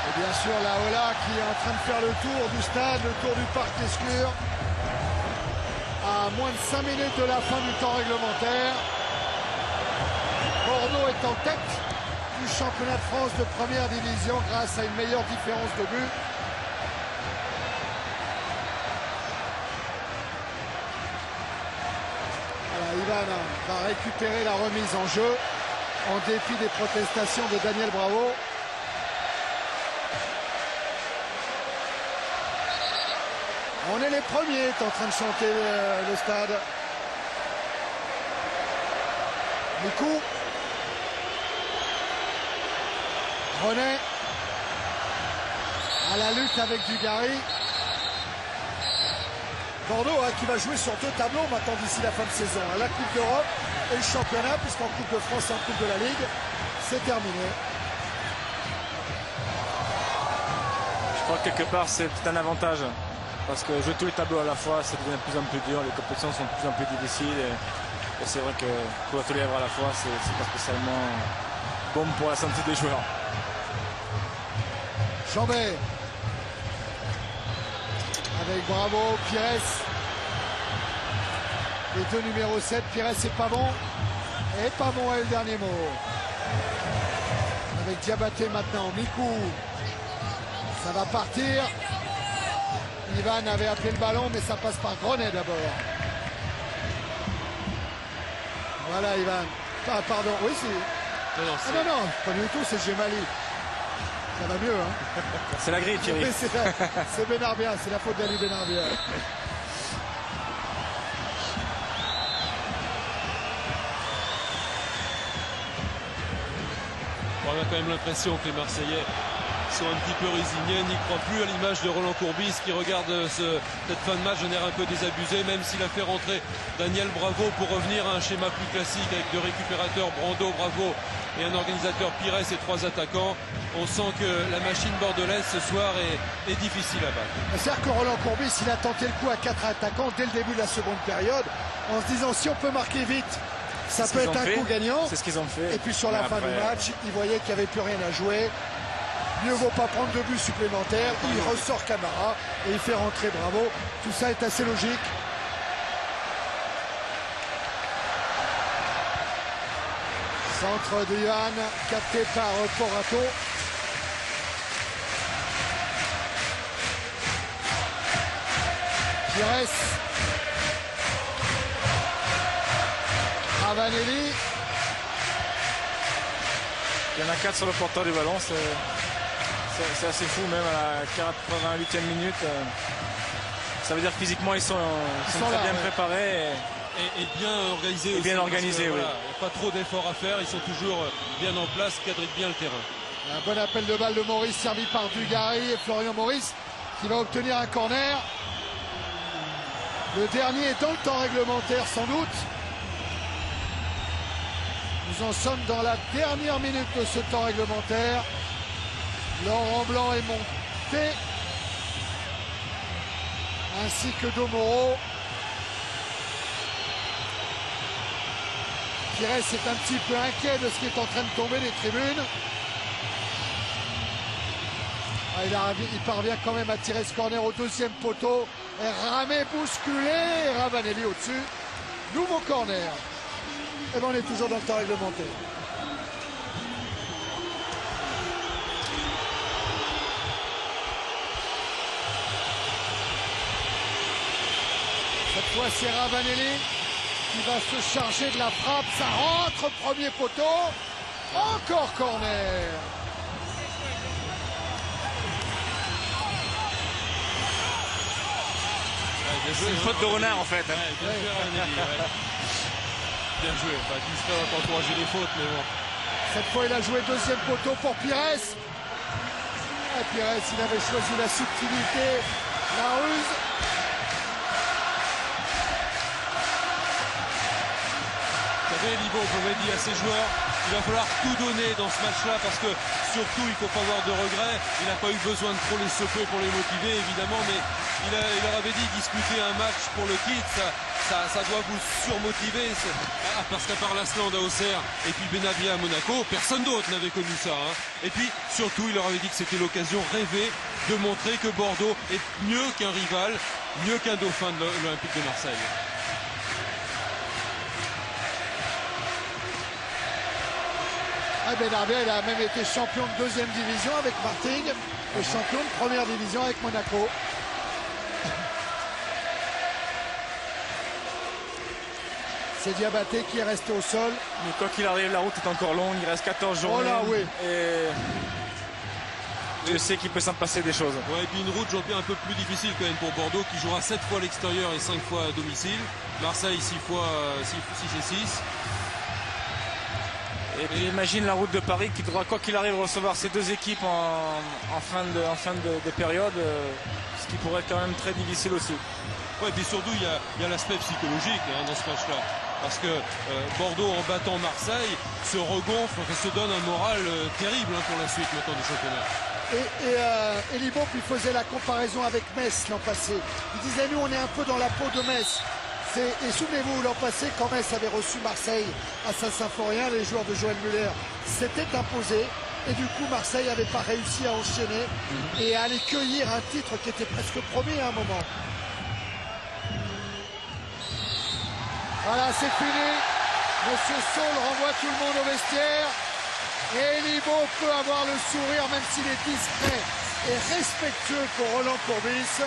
Et bien sûr la Ola qui est en train de faire le tour du stade, le tour du parc Lescure. À moins de 5 minutes de la fin du temps réglementaire. Bordeaux est en tête du championnat de France de première division grâce à une meilleure différence de but. Ivan va récupérer la remise en jeu en dépit des protestations de Daniel Bravo. On est les premiers, est en train de chanter le stade. Mikou. René. À la lutte avec Dugarry. Bordeaux qui va jouer sur 2 tableaux maintenant d'ici la fin de saison. La Coupe d'Europe et le championnat, puisqu'en Coupe de France et en Coupe de la Ligue, c'est terminé. Je crois que quelque part c'est un avantage. Parce que jouer tous les tableaux à la fois, ça devient de plus en plus dur. Les compétitions sont de plus en plus difficiles. Et c'est vrai que courir tous les lèvres à la fois, c'est pas spécialement bon pour la santé des joueurs. Chambet. Avec Bravo, Pires. Les deux numéros 7, Pires et Pavon. Et Pavon a eu le dernier mot. Avec Diabaté maintenant, Mikou. Ça va partir. Ivan avait appelé le ballon, mais ça passe par Grenet d'abord. Voilà Ivan. Ah pardon, oui c'est... Non, pas du tout, c'est Gemali. Ça va mieux, hein. C'est la grille, Thierry. C'est Benarbia, c'est la faute d'Ali Benarbia. On a quand même l'impression que les Marseillais sont un petit peu résignés, n'y croient plus, à l'image de Roland Courbis qui regarde cette fin de match de l'air un peu désabusé, même s'il a fait rentrer Daniel Bravo pour revenir à un schéma plus classique avec deux récupérateurs, Brando, Bravo et un organisateur Pires et 3 attaquants. On sent que la machine bordelaise ce soir est difficile à battre. C'est-à-dire que Roland Courbis, il a tenté le coup à 4 attaquants dès le début de la seconde période en se disant si on peut marquer vite, ça peut être un coup gagnant. C'est ce qu'ils ont fait. Et puis sur la fin du match, il voyait qu'il n'y avait plus rien à jouer. Mieux vaut pas prendre de buts supplémentaires. Il ressort Camara et il fait rentrer Bravo. Tout ça est assez logique. Centre de Johan, capté par Porato. Pires. Ravanelli. Il y en a 4 sur le porteur du ballon. C'est assez fou, même à la 88e minute. Ça veut dire que physiquement ils sont très là, bien préparés. Et bien organisés. Et bien organisés, oui. Voilà, il n'y a pas trop d'efforts à faire, ils sont toujours bien en place, quadrillent bien le terrain. Un bon appel de balle de Maurice servi par Dugarry et Florian Maurice qui va obtenir un corner. Le dernier est dans le temps réglementaire sans doute. Nous en sommes dans la dernière minute de ce temps réglementaire. Laurent Blanc est monté, ainsi que Domoro. Pires est un petit peu inquiet de ce qui est en train de tomber des tribunes. Il parvient quand même à tirer ce corner au deuxième poteau. Et Ramé bousculé, et Ravanelli au-dessus. Nouveau corner. Et bien on est toujours dans le temps réglementaire. Cette fois c'est Ravanelli qui va se charger de la frappe. Ça rentre, premier poteau. Encore corner. C'est une faute de renard en fait. Bien joué Ravanelli. Bien joué. Distrait va pas encourager les fautes, mais bon. Cette fois il a joué deuxième poteau pour Pires. Et Pires il avait choisi la subtilité, la ruse. Libo avait dit à ses joueurs il va falloir tout donner dans ce match-là parce que surtout il ne faut pas avoir de regrets. Il n'a pas eu besoin de trop les secouer pour les motiver évidemment, mais il leur avait dit disputer un match pour le titre, ça doit vous surmotiver parce qu'à part l'Asland à Auxerre et puis Benabia à Monaco, personne d'autre n'avait connu ça. Et puis surtout il leur avait dit que c'était l'occasion rêvée de montrer que Bordeaux est mieux qu'un rival, mieux qu'un dauphin de l'Olympique de Marseille. Benarbia, il a même été champion de deuxième division avec Martigues et champion de première division avec Monaco. C'est Diabaté qui est resté au sol. Mais quoi qu'il arrive, la route est encore longue, il reste 14 journées. Oh là, oui. Et je sais qu'il peut s'en passer des choses. Ouais, et puis une route, Jean-Pierre, un peu plus difficile quand même pour Bordeaux qui jouera 7 fois à l'extérieur et 5 fois à domicile. Marseille 6 et 6. Et puis imagine la route de Paris qui devra quoi qu'il arrive recevoir ces deux équipes en fin de période, ce qui pourrait être quand même très difficile aussi. Ouais, et puis surtout il y a l'aspect psychologique dans ce match-là. Parce que Bordeaux en battant Marseille se regonfle, se donne un moral terrible pour la suite maintenant du championnat. Et Libo puis faisait la comparaison avec Metz l'an passé. Il disait nous on est un peu dans la peau de Metz. Et souvenez-vous, l'an passé, quand Metz avait reçu Marseille à Saint-Symphorien, les joueurs de Joël Muller s'étaient imposés. Et du coup, Marseille n'avait pas réussi à enchaîner et à aller cueillir un titre qui était presque promis à un moment. Voilà, c'est fini. Monsieur Saul renvoie tout le monde au vestiaire. Et Libo peut avoir le sourire, même s'il est discret et respectueux pour Roland Courbis.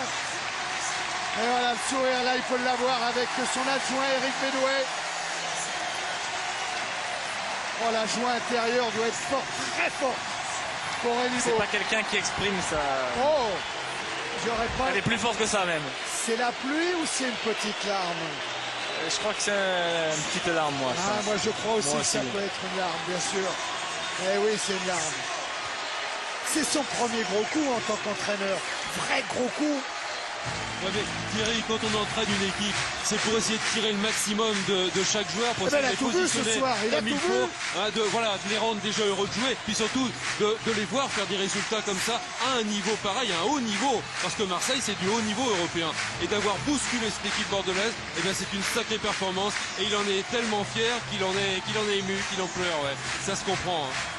Et voilà, le sourire, là, il peut l'avoir avec son adjoint Eric Bédouet. Oh, l'adjoint intérieur doit être fort, très fort pour Elibo. C'est pas quelqu'un qui exprime ça. Oh, j'aurais pas... Elle est plus forte que ça même. C'est la pluie ou c'est une petite larme? Je crois que c'est une petite larme, moi. Ah, moi, je crois aussi que ça peut être une larme, bien sûr. Eh oui, c'est une larme. C'est son premier gros coup en tant qu'entraîneur. Vrai gros coup. Ouais, mais Thierry, quand on entraîne une équipe, c'est pour essayer de tirer le maximum de chaque joueur, pour essayer de les positionner comme il faut, hein, de les rendre déjà heureux de jouer, puis surtout de les voir faire des résultats comme ça à un niveau pareil, à un haut niveau, parce que Marseille c'est du haut niveau européen, et d'avoir bousculé cette équipe bordelaise, eh bien c'est une sacrée performance, et il en est tellement fier qu'il en est ému, qu'il en pleure, ouais. Ça se comprend. Hein.